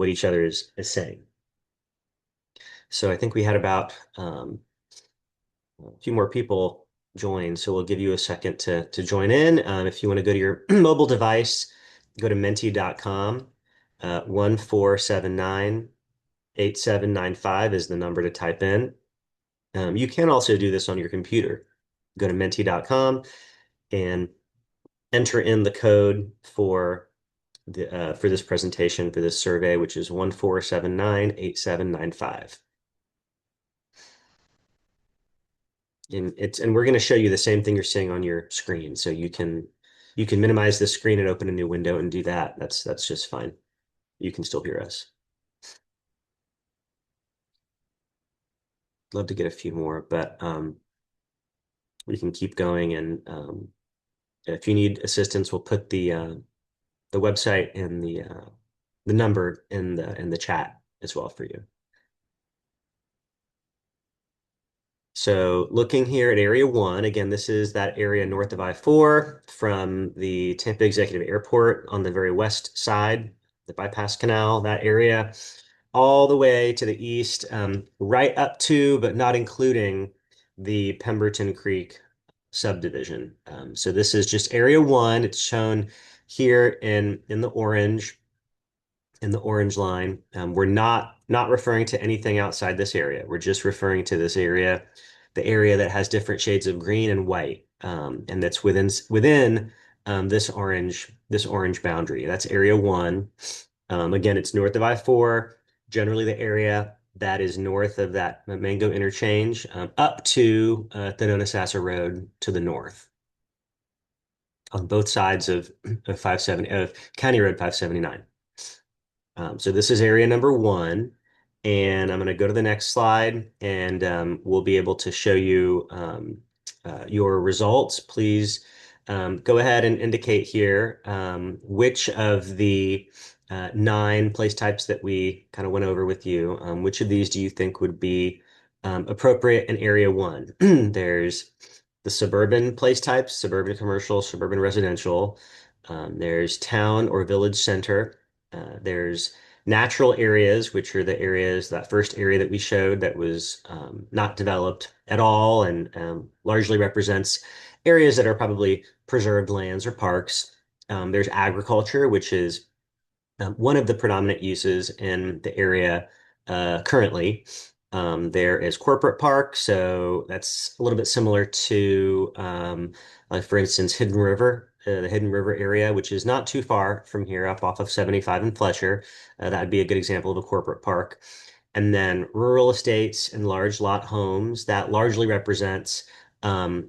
each other is saying. So I think we had about a few more people join, so we'll give you a second to join in. If you want to go to your mobile device, go to menti.com. 14798795 is the number to type in. You can also do this on your computer. Go to menti.com and enter in the code for this presentation, for this survey, which is 14798795. And we're going to show you the same thing you're seeing on your screen. So you can minimize the screen and open a new window and do that. That's just fine. You can still hear us. Love to get a few more, but we can keep going. And if you need assistance, we'll put the website and the number in the chat as well for you. So looking here at Area 1, again, this is that area north of I-4 from the Tampa Executive Airport on the very west side, the bypass canal, that area, all the way to the east, right up to, but not including, the Pemberton Creek subdivision. So this is just Area 1. It's shown here in the orange line. We're not referring to anything outside this area. We're just referring to this area, the area that has different shades of green and white, and that's within this orange boundary. That's Area 1. Again, it's north of I-4, generally the area that is north of that Mango interchange, up to Thenonasassa Road to the north, on both sides of 570 of County Road 579. So this is area number 1, and I'm going to go to the next slide, and we'll be able to show you your results. Please go ahead and indicate here which of the 9 place types that we kind of went over with you, which of these do you think would be appropriate in area 1? There's the suburban place types, suburban commercial, suburban residential. There's town or village center. There's natural areas, which are the areas, that first area that we showed that was not developed at all, and largely represents areas that are probably preserved lands or parks. There's agriculture, which is one of the predominant uses in the area currently. There is corporate park, so that's a little bit similar to, like for instance, Hidden River the Hidden River area, which is not too far from here, up off of 75 and Fletcher. That'd be a good example of a corporate park. And then rural estates and large lot homes, that largely represents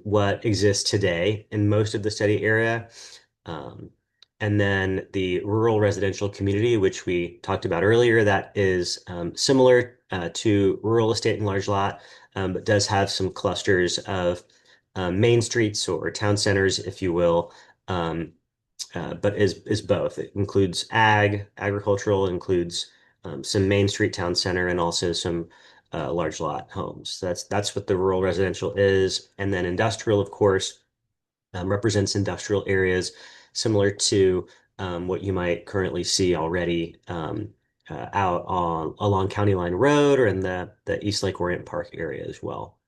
what exists today in most of the study area. Um, and then the rural residential community, which we talked about earlier, that is similar to rural estate and large lot, but does have some clusters of main streets or town centers, if you will, um, but is both. It includes agricultural, includes some main street town center, and also some large lot homes. So that's what the rural residential is, and then industrial, of course represents industrial areas similar to what you might currently see already out on along County Line Road or in the East Lake Orient Park area as well.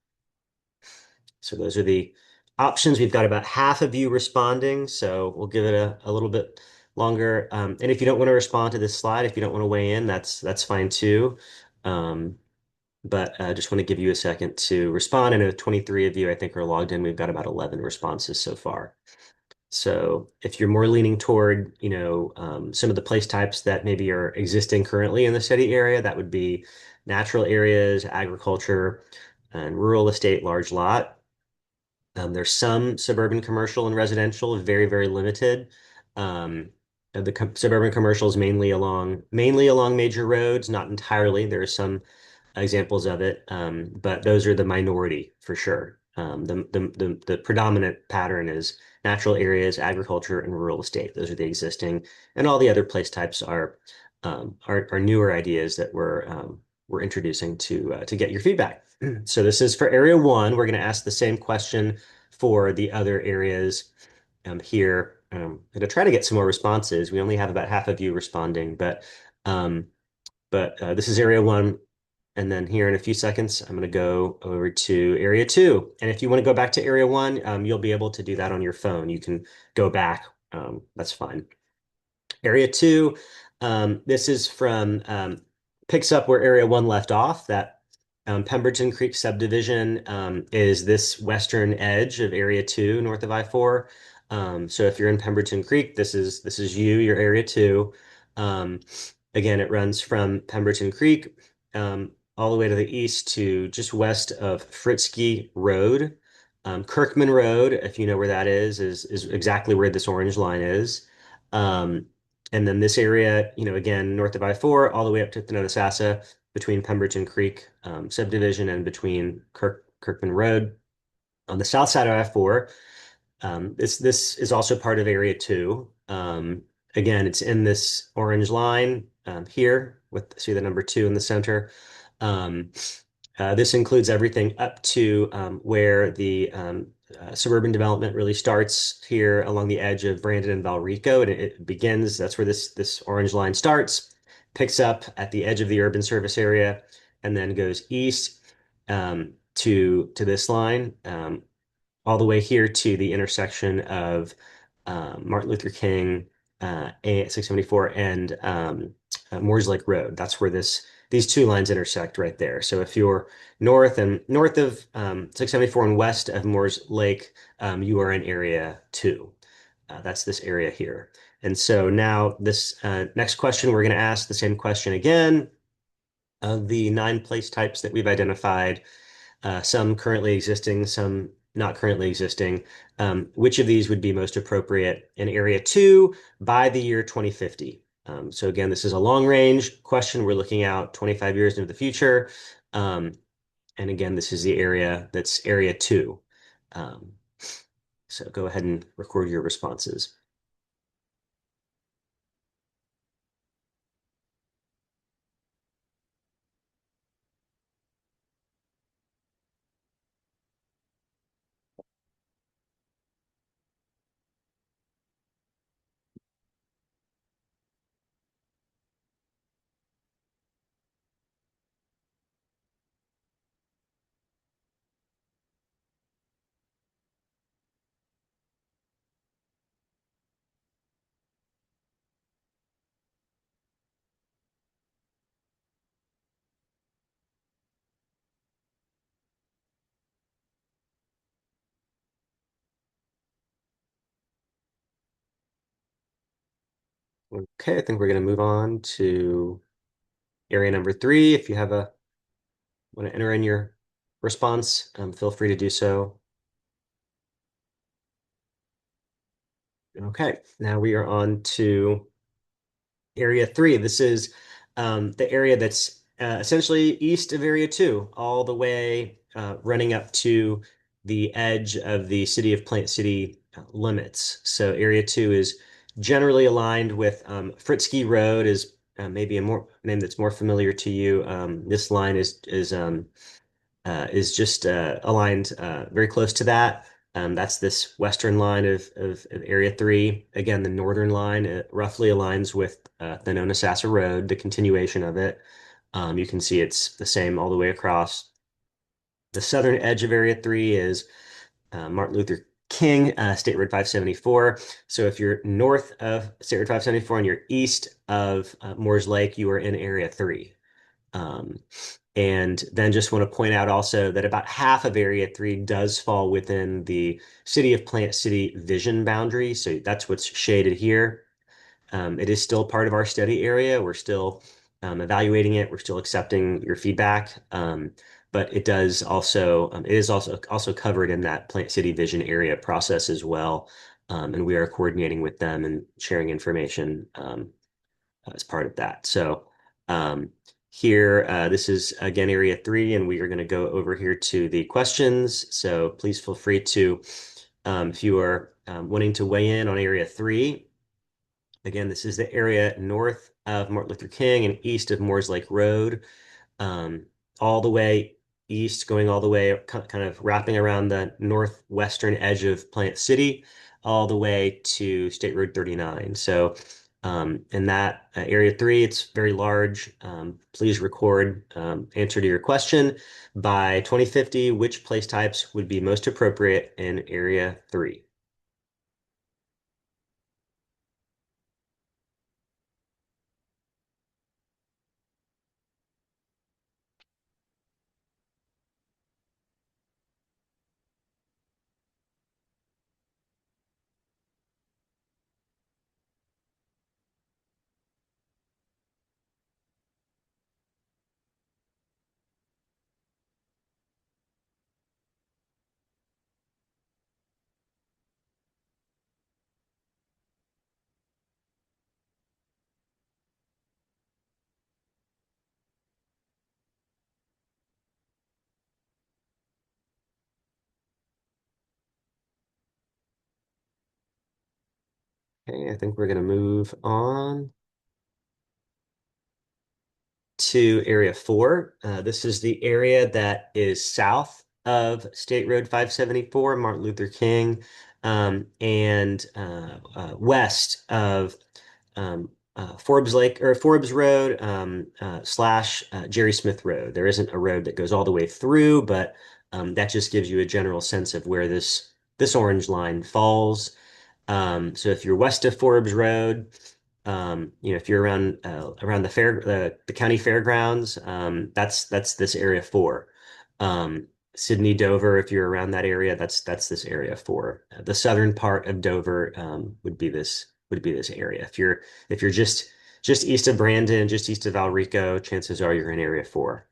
So those are the options. We've got about half of you responding, so we'll give it a little bit longer. And if you don't want to respond to this slide, if you don't want to weigh in, that's fine too. Um, but I just want to give you a second to respond. I know 23 of you, I think, are logged in. We've got about 11 responses so far. So if you're more leaning toward, some of the place types that maybe are existing currently in the study area, that would be natural areas, agriculture, and rural estate, large lot. There's some suburban commercial and residential, very, very limited. The suburban commercial is mainly along major roads, not entirely. There are some examples of it, but those are the minority for sure. The predominant pattern is natural areas, agriculture, and rural estate. Those are the existing, and all the other place types are newer ideas that we're introducing to get your feedback. So this is for area one. We're going to ask the same question for the other areas here. And to try to get some more responses. We only have about half of you responding, um, but this is area one. And then here in a few seconds, I'm going to go over to area two. And if you want to go back to area one, you'll be able to do that on your phone. You can go back. That's fine. Area two, this is picks up where area one left off. That Pemberton Creek subdivision is this western edge of area two, north of I-4. So if you're in Pemberton Creek, this is your area two. Again, it runs from Pemberton Creek all the way to the east to just west of Fritzky Road. Kirkman Road, if you know where that is exactly where this orange line is. Um, and then this area, again, north of I-4, all the way up to Thonotosassa, between Pemberton Creek subdivision and between Kirkman Road. On the south side of I-4, this is also part of Area 2. Again, it's in this orange line here see the number 2 in the center. Um, this includes everything up to where the suburban development really starts here along the edge of Brandon and Valrico, and it begins. That's where this orange line starts, picks up at the edge of the urban service area, and then goes east to this line, all the way here to the intersection of Martin Luther King, 674, and Moores Lake Road. That's where these two lines intersect right there. So if you're north of 674 and west of Moores Lake, you are in area two. That's this area here. And so now this next question, we're going to ask the same question again. Of the 9 place types that we've identified, some currently existing, some not currently existing. Which of these would be most appropriate in Area 2 by the year 2050? So again, this is a long range question. We're looking out 25 years into the future. And again, this is the area that's Area 2. So go ahead and record your responses. Okay, I think we're going to move on to area number 3. If you have a want to enter in your response, feel free to do so. Okay, now we are on to area 3. This is the area that's essentially east of area 2, all the way running up to the edge of the city of Plant City limits. So area 2 is generally aligned with Fritzsche Road is maybe a more name that's more familiar to you. This line is just aligned very close to that. That's this western line of Area 3. Again, the northern line roughly aligns with the Nonosassa Road, the continuation of it. You can see it's the same all the way across. The southern edge of Area 3 is Martin Luther King, State Road 574. So if you're north of State Road 574 and you're east of Moores Lake, you are in Area 3. Um, and then just want to point out also that about half of Area 3 does fall within the City of Plant City vision boundary. So that's what's shaded here. It is still part of our study area. We're still evaluating it. We're still accepting your feedback. But it does also, it is also covered in that Plant City vision area process as well. And we are coordinating with them and sharing information as part of that. So um, here, this is again area 3, and we are going to go over here to the questions. So please feel free to, if you are wanting to weigh in on area 3. Again, this is the area north of Martin Luther King and east of Moores Lake Road, um, all the way east, going all the way, kind of wrapping around the northwestern edge of Plant City, all the way to State Road 39. So in that area 3, it's very large. Please record answer to your question. By 2050, which place types would be most appropriate in area 3? Okay, I think we're going to move on to area 4. This is the area that is south of State Road 574, Martin Luther King, and west of Forbes Lake or Forbes Road slash Jerry Smith Road. There isn't a road that goes all the way through, but that just gives you a general sense of where this orange line falls. So if you're west of Forbes Road, if you're around the county fairgrounds, that's this area 4. Sydney, Dover, if you're around that area, that's this area 4. The southern part of Dover would be this area. If you're just east of Brandon, just east of Valrico, chances are you're in area 4.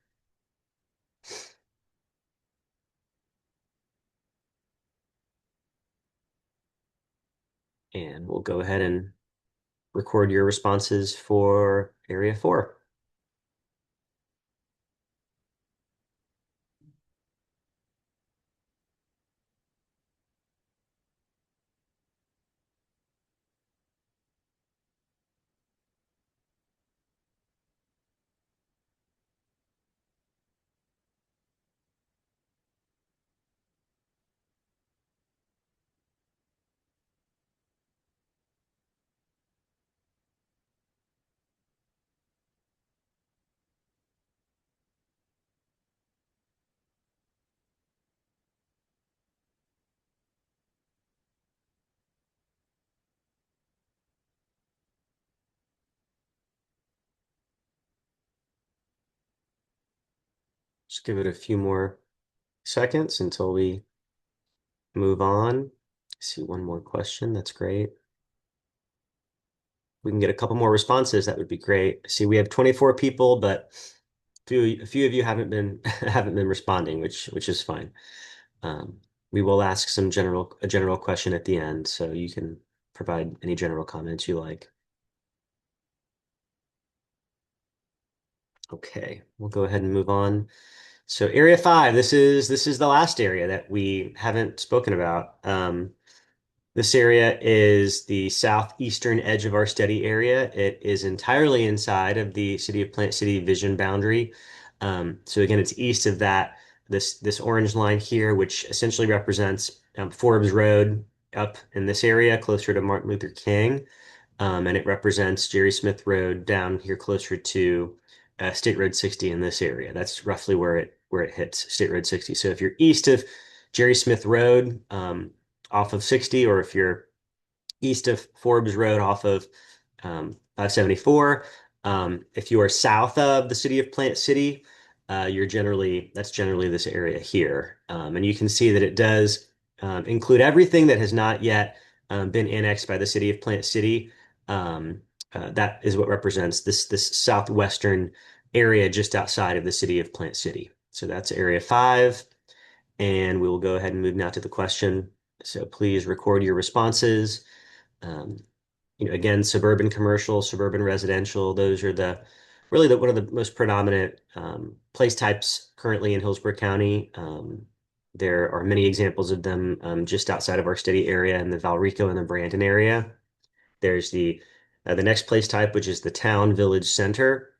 And we'll go ahead and record your responses for area 4. Just give it a few more seconds until we move on. See one more question. That's great. we can get a couple more responses, that would be great. See, we have 24 people, but a few of you haven't been haven't been responding, which is fine. Um, we will ask a general question at the end, so you can provide any general comments you like. Okay, we'll go ahead and move on. So Area 5, this is the last area that we haven't spoken about. This area is the southeastern edge of our study area. It is entirely inside of the City of Plant City vision boundary. So again, it's east of that, this orange line here, which essentially represents Forbes Road up in this area, closer to Martin Luther King. And it represents Jerry Smith Road down here closer to State Road 60 in this area. That's roughly where it hits State Road 60. So if you're east of Jerry Smith Road, off of 60, or if you're east of Forbes Road off of 574. If you are south of the city of Plant City, that's generally this area here. And you can see that it does include everything that has not yet been annexed by the city of Plant City. That is what represents this southwestern area just outside of the city of Plant City. So that's Area 5. And we will go ahead and move now to the question. So please record your responses. Um, again, suburban commercial, suburban residential, those are one of the most predominant place types currently in Hillsborough County. There are many examples of them just outside of our study area in the Valrico and the Brandon area. There's the next place type, which is the town village center.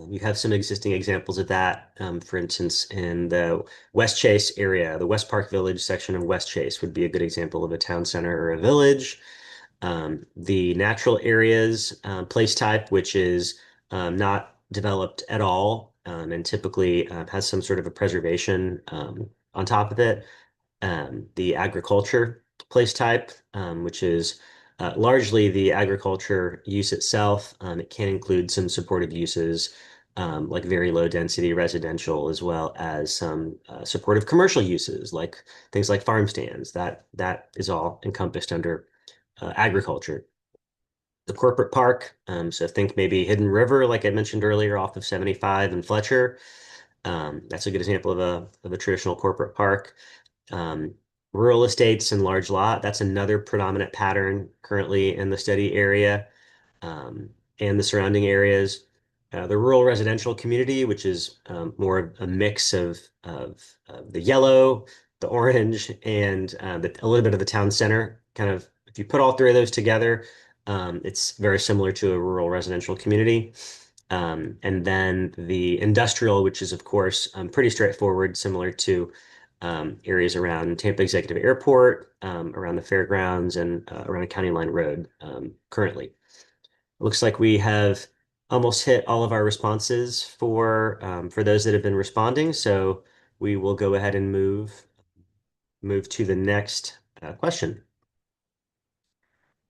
You have some existing examples of that. For instance, in the West Chase area, the West Park Village section of West Chase would be a good example of a town center or a village. The natural areas place type, which is not developed at all and typically has some sort of a preservation on top of it. The agriculture place type, which is largely the agriculture use itself. It can include some supportive uses like very low density residential, as well as some supportive commercial uses like things like farm stands. That is all encompassed under agriculture. The corporate park, so think maybe Hidden River, like I mentioned earlier, off of 75 and Fletcher. That's a good example of a traditional corporate park. Um, Rural estates and large lot, that's another predominant pattern currently in the study area and the surrounding areas. The rural residential community, which is more of a mix of the yellow, the orange, and a little bit of the town center. Kind of, if you put all three of those together, it's very similar to a rural residential community. And then the industrial, which is, of course, pretty straightforward, similar to areas around Tampa Executive Airport, around the fairgrounds, and around County Line Road currently. Looks like we have almost hit all of our responses for those that have been responding. So we will go ahead and move to the next question.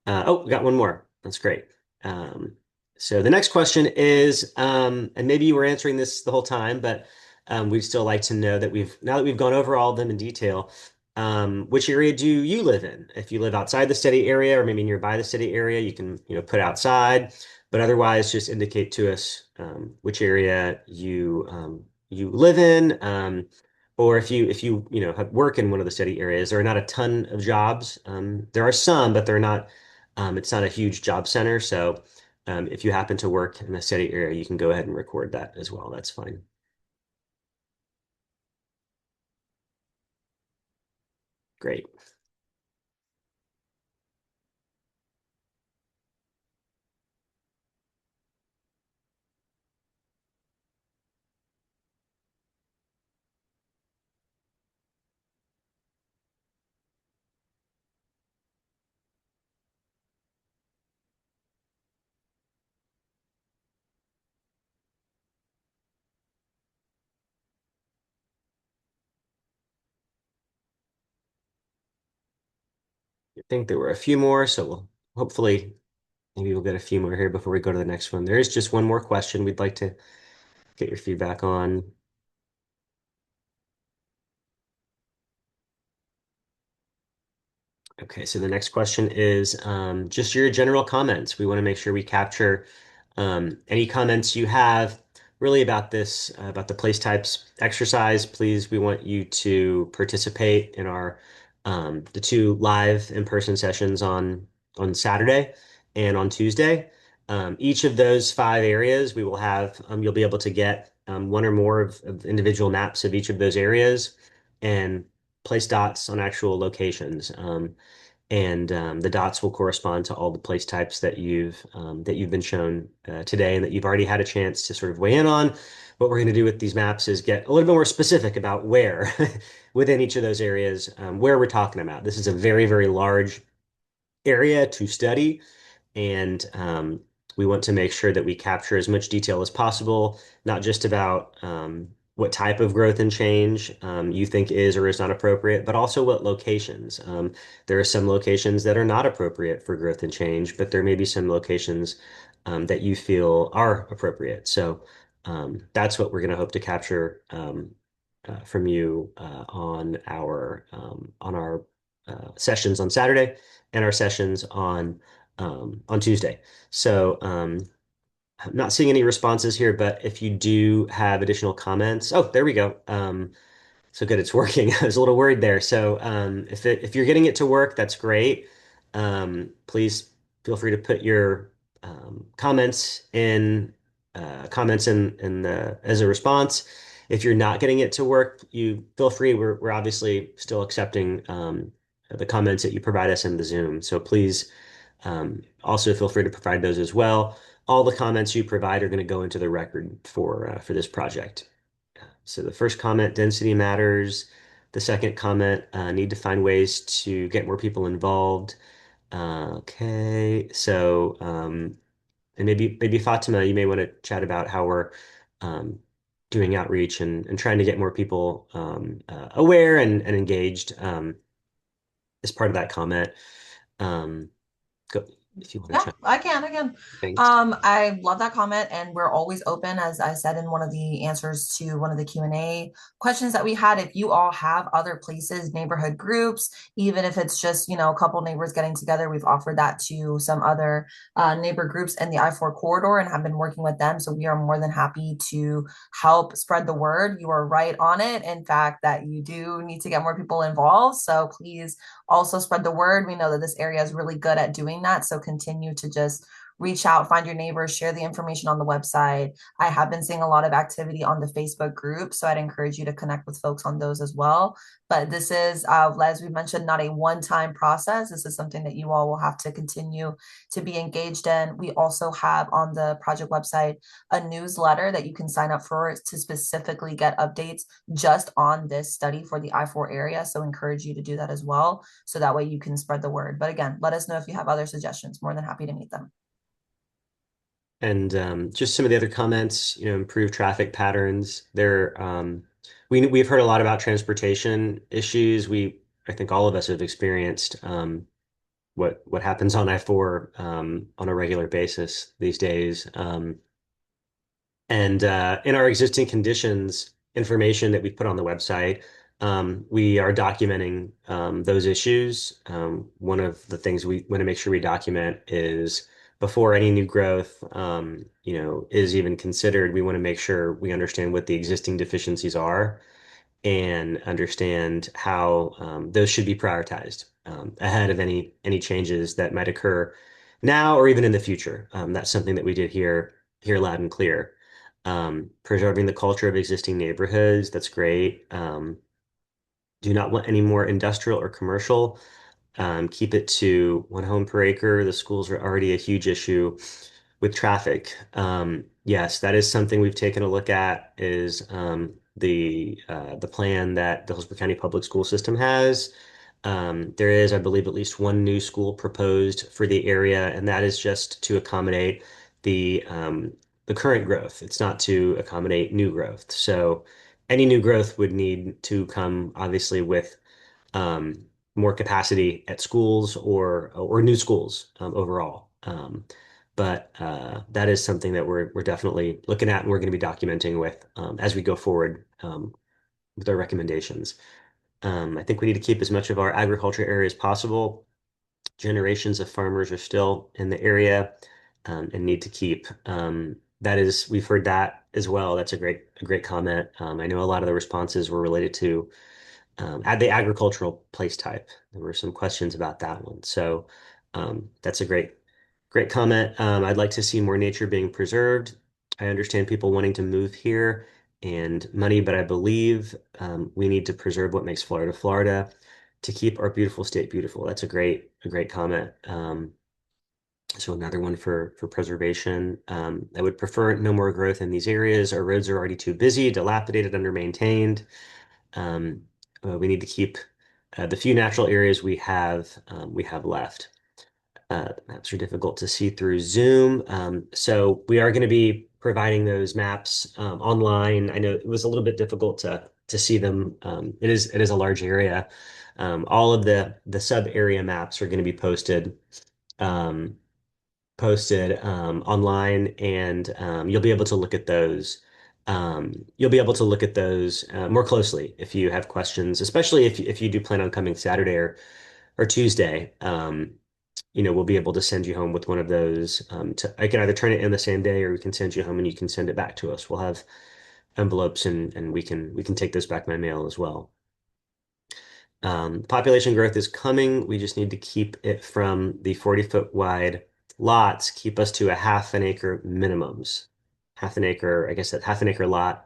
Oh, we got one more. That's great. Um, so the next question is, and maybe you were answering this the whole time, but we'd still like to know that now that we've gone over all of them in detail, which area do you live in? If you live outside the study area or maybe nearby the study area, you can, put outside, but otherwise just indicate to us which area you live in. Or if you have work in one of the study areas, there are not a ton of jobs. There are some, but they're not it's not a huge job center, so if you happen to work in a study area, you can go ahead and record that as well. That's fine. Great. I think there were a few more, so hopefully maybe we'll get a few more here before we go to the next one. There is just one more question we'd like to get your feedback on. Okay, so the next question is just your general comments. We want to make sure we capture any comments you have really about this, about the place types exercise. Please, we want you to participate in our the two live in-person sessions on Saturday and on Tuesday. Each of those five areas, we will have, you'll be able to get one or more of individual maps of each of those areas and place dots on actual locations. And the dots will correspond to all the place types that you've been shown today and that you've already had a chance to sort of weigh in on. What we're going to do with these maps is get a little bit more specific about where within each of those areas, where we're talking about. This is a very, very large area to study. And we want to make sure that we capture as much detail as possible, not just about what type of growth and change you think is or is not appropriate, but also what locations. There are some locations that are not appropriate for growth and change, but there may be some locations that you feel are appropriate. So that's what we're going to hope to capture from you on our sessions on Saturday and our sessions on Tuesday. So I'm not seeing any responses here, but if you do have additional comments, oh, there we go. So good, it's working. I was a little worried there. So if you're getting it to work, that's great. Please feel free to put your comments in the as a response. If you're not getting it to work, you feel free. We're obviously still accepting the comments that you provide us in the Zoom. So please also feel free to provide those as well. All the comments you provide are going to go into the record for this project. So the first comment, density matters. The second comment, need to find ways to get more people involved. Okay, so and maybe Fatima, you may want to chat about how we're um, doing outreach and trying to get more people aware and engaged as part of that comment. Um, go, if you want to Yeah, chat. I can. Thanks. I love that comment, and we're always open, as I said in one of the answers to one of the Q&A questions that we had. If you all have other places, neighborhood groups, even if it's just, a couple neighbors getting together, we've offered that to some other neighbor groups in the I-4 corridor and have been working with them. So we are more than happy to help spread the word. You are right on it. In fact, that you do need to get more people involved. So please also spread the word. We know that this area is really good at doing that. So continue to just reach out, find your neighbors, share the information on the website. I have been seeing a lot of activity on the Facebook group, so I'd encourage you to connect with folks on those as well. But this is, as we mentioned, not a one-time process. This is something that you all will have to continue to be engaged in. We also have on the project website a newsletter that you can sign up for to specifically get updates just on this study for the I-4 area. So encourage you to do that as well. So that way you can spread the word. But again, let us know if you have other suggestions. More than happy to meet them. And just some of the other comments, improve traffic patterns. We've heard a lot about transportation issues. I think all of us have experienced what happens on I-4 on a regular basis these days. And in our existing conditions information that we put on the website, we are documenting those issues. One of the things we want to make sure we document is before any new growth, is even considered, we want to make sure we understand what the existing deficiencies are and understand how those should be prioritized ahead of any changes that might occur now or even in the future. That's something that we did here loud and clear. Preserving the culture of existing neighborhoods, that's great. Do not want any more industrial or commercial. Keep it to one home per acre. The schools are already a huge issue with traffic. Yes, that is something we've taken a look at is the plan that the Hillsborough County Public School System has. There is, I believe, at least one new school proposed for the area, and that is just to accommodate the current growth. It's not to accommodate new growth. So any new growth would need to come obviously with more capacity at schools or new schools overall. But that is something that we're definitely looking at and we're going to be documenting with as we go forward with our recommendations. I think we need to keep as much of our agriculture area as possible. generations of farmers are still in the area and need to keep. We've heard that as well. That's a great comment. I know a lot of the responses were related to add the agricultural place type. There were some questions about that one. So that's a great comment. I'd like to see more nature being preserved. I understand people wanting to move here and money, but I believe we need to preserve what makes Florida Florida to keep our beautiful state beautiful. That's a great comment. So another one for preservation. I would prefer no more growth in these areas. Our roads are already too busy, dilapidated, under-maintained. Um, we need to keep the few natural areas we have left. Maps are difficult to see through Zoom, so we are going to be providing those maps online. I know it was a little bit difficult to see them. It is a large area. All of the sub area maps are going to be um, posted online, and you'll be able to look at those. You'll be able to look at those more closely if you have questions, especially if you do plan on coming Saturday or Tuesday. We'll be able to send you home with one of those. I can either turn it in the same day, or we can send you home and you can send it back to us. We'll have envelopes, and we can take those back by mail as well. Population growth is coming. We just need to keep it from the 40-foot wide lots, keep us to a half an acre minimums. Half an acre, I guess that half an acre lot,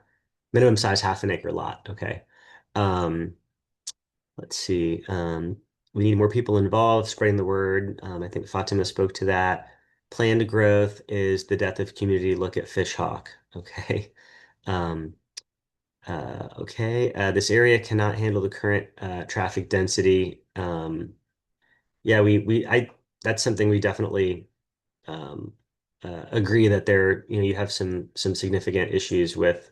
minimum size half an acre lot. Okay. Um, let's see. We need more people involved, spreading the word. I think Fatima spoke to that. Planned growth is the death of community. Look at Fishhawk. Okay. Um, this area cannot handle the current traffic density. Yeah, that's something we definitely um, agree that you have some significant issues with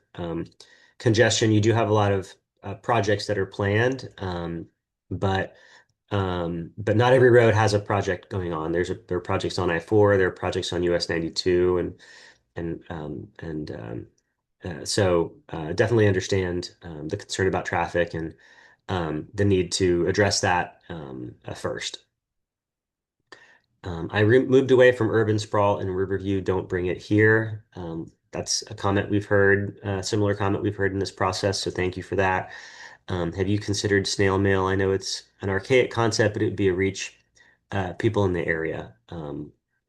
congestion. You do have a lot of projects that are planned, but but not every road has a project going on. There are projects on I-4, there are projects on US 92, and definitely understand the concern about traffic and the need to address that first. I moved away from urban sprawl in Riverview. Don't bring it here. That's a comment we've heard, a similar comment we've heard in this process. So thank you for that. Have you considered snail mail? I know it's an archaic concept, but it would be a reach people in the area.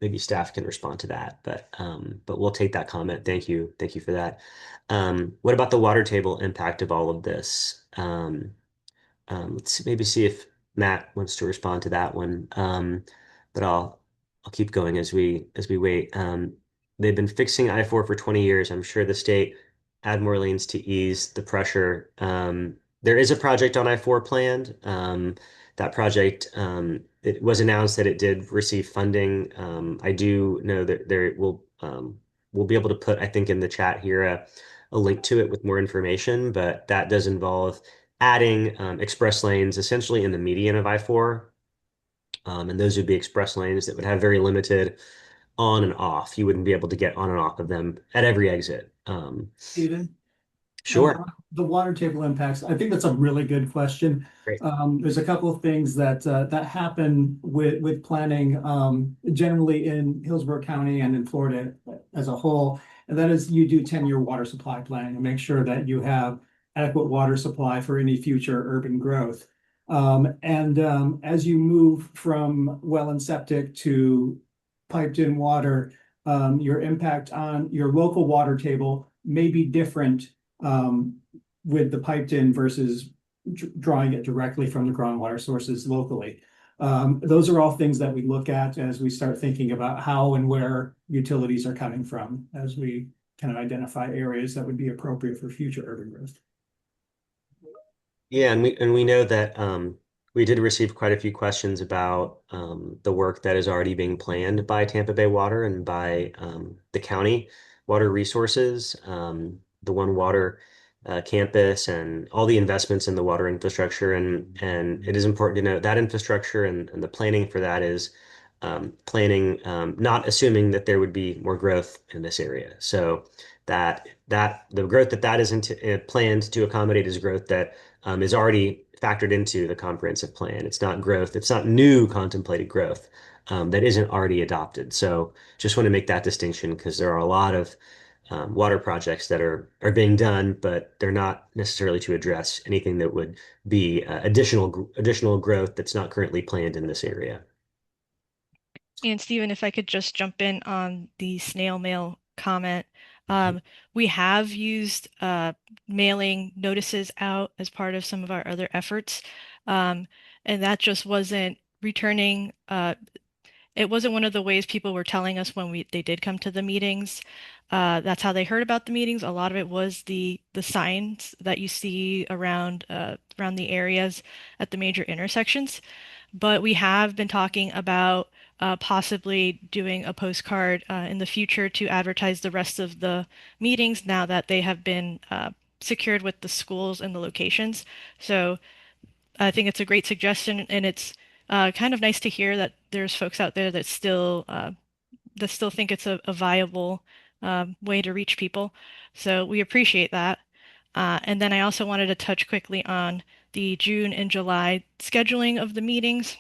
Maybe staff can respond to that, but we'll take that comment. Thank you for that. What about the water table impact of all of this? Let's maybe see if Matt wants to respond to that one. But I'll keep going as we wait. They've been fixing I-4 for 20 years. I'm sure the state add more lanes to ease the pressure. There is a project on I-4 planned. That project, it was announced that it did receive funding. I do know that we'll be able to put, I think, in the chat here a link to it with more information, but that does involve adding express lanes essentially in the median of I-4. And those would be express lanes that would have very limited on and off. You wouldn't be able to get on and off of them at every exit. Stephen, Sure. the water table impacts, I think that's a really good question. Great. There's a couple of things that happen with planning, generally in Hillsborough County and in Florida as a whole. And that is you do 10-year water supply planning and make sure that you have adequate water supply for any future urban growth. As you move from well and septic to piped in water, your impact on your local water table may be different with the piped in versus drawing it directly from the groundwater sources locally. Those are all things that we look at as we start thinking about how and where utilities are coming from, as we kind of identify areas that would be appropriate for future urban growth. Yeah, and we know that we did receive quite a few questions about the work that is already being planned by Tampa Bay Water and by the county water resources, the One Water campus, and all the investments in the water infrastructure. And it is important to note that infrastructure and the planning for that is planning, not assuming that there would be more growth in this area. So that the growth that is planned to accommodate is growth that is already factored into the comprehensive plan. It's not growth. It's not new contemplated growth that isn't already adopted. So just want to make that distinction because there are a lot of water projects that are being done, but they're not necessarily to address anything that would be additional growth that's not currently planned in this area. And Stephen, if I could just jump in on the snail mail comment. Um, we have used mailing notices out as part of some of our other efforts. Um, and that just wasn't returning. It wasn't one of the ways people were telling us when they did come to the meetings. That's how they heard about the meetings. A lot of it was the signs that you see around the areas at the major intersections. But we have been talking about possibly doing a postcard in the future to advertise the rest of the meetings now that they have been secured with the schools and the locations. So I think it's a great suggestion, and it's kind of nice to hear that there's folks out there that still think it's a viable way to reach people. So we appreciate that. And then I also wanted to touch quickly on the June and July scheduling of the meetings.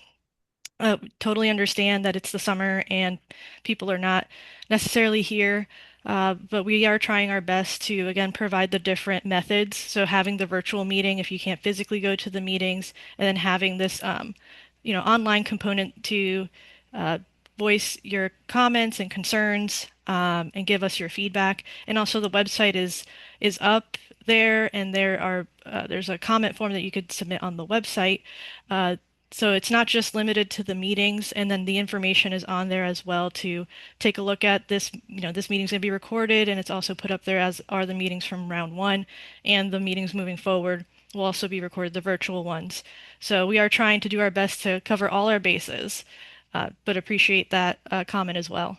Totally understand that it's the summer and people are not necessarily here, but we are trying our best to, again, provide the different methods. So having the virtual meeting if you can't physically go to the meetings, and then having this, online component to uh, voice your comments and concerns, and give us your feedback. And also the website is up there, and there's a comment form that you could submit on the website. Uh, so it's not just limited to the meetings, and then the information is on there as well to take a look at this. This meeting's going to be recorded, and it's also put up there as are the meetings from round one, and the meetings moving forward will also be recorded, the virtual ones. So we are trying to do our best to cover all our bases, but appreciate that comment as well.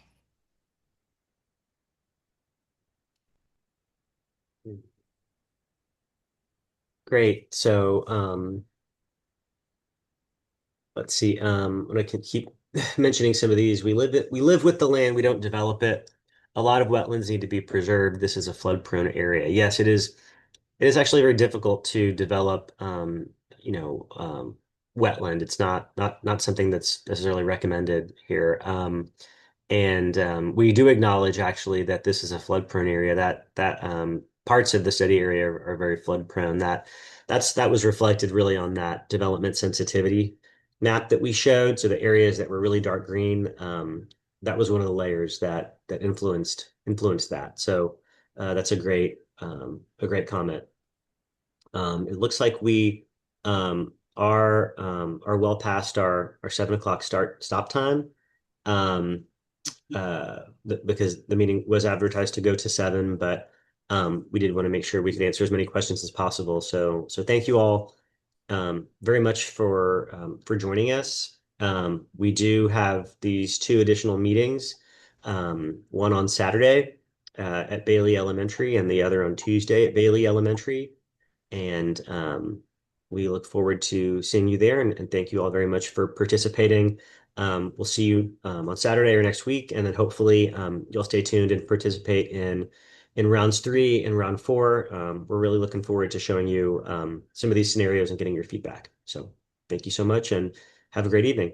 Great. So let's see. I can keep mentioning some of these. We live with the land. We don't develop it. A lot of wetlands need to be preserved. This is a flood-prone area. Yes, it is. It is actually very difficult to develop, wetland. It's not something that's necessarily recommended here. And we do acknowledge actually that this is a flood prone area, that parts of the city area are very flood prone. That was reflected really on that development sensitivity map that we showed. So the areas that were really dark green, that was one of the layers that influenced that. So that's a great comment. It looks like we are well past our 7 o'clock stop time. Um, because the meeting was advertised to go to 7, but we did want to make sure we could answer as many questions as possible. So thank you all very much for joining us. We do have these two additional meetings, one on Saturday at Bailey Elementary and the other on Tuesday at Bailey Elementary. And we look forward to seeing you there. And thank you all very much for participating. We'll see you on Saturday or next week, and then hopefully you'll stay tuned and participate in rounds 3 and round 4. We're really looking forward to showing you some of these scenarios and getting your feedback. So thank you so much, and have a great evening.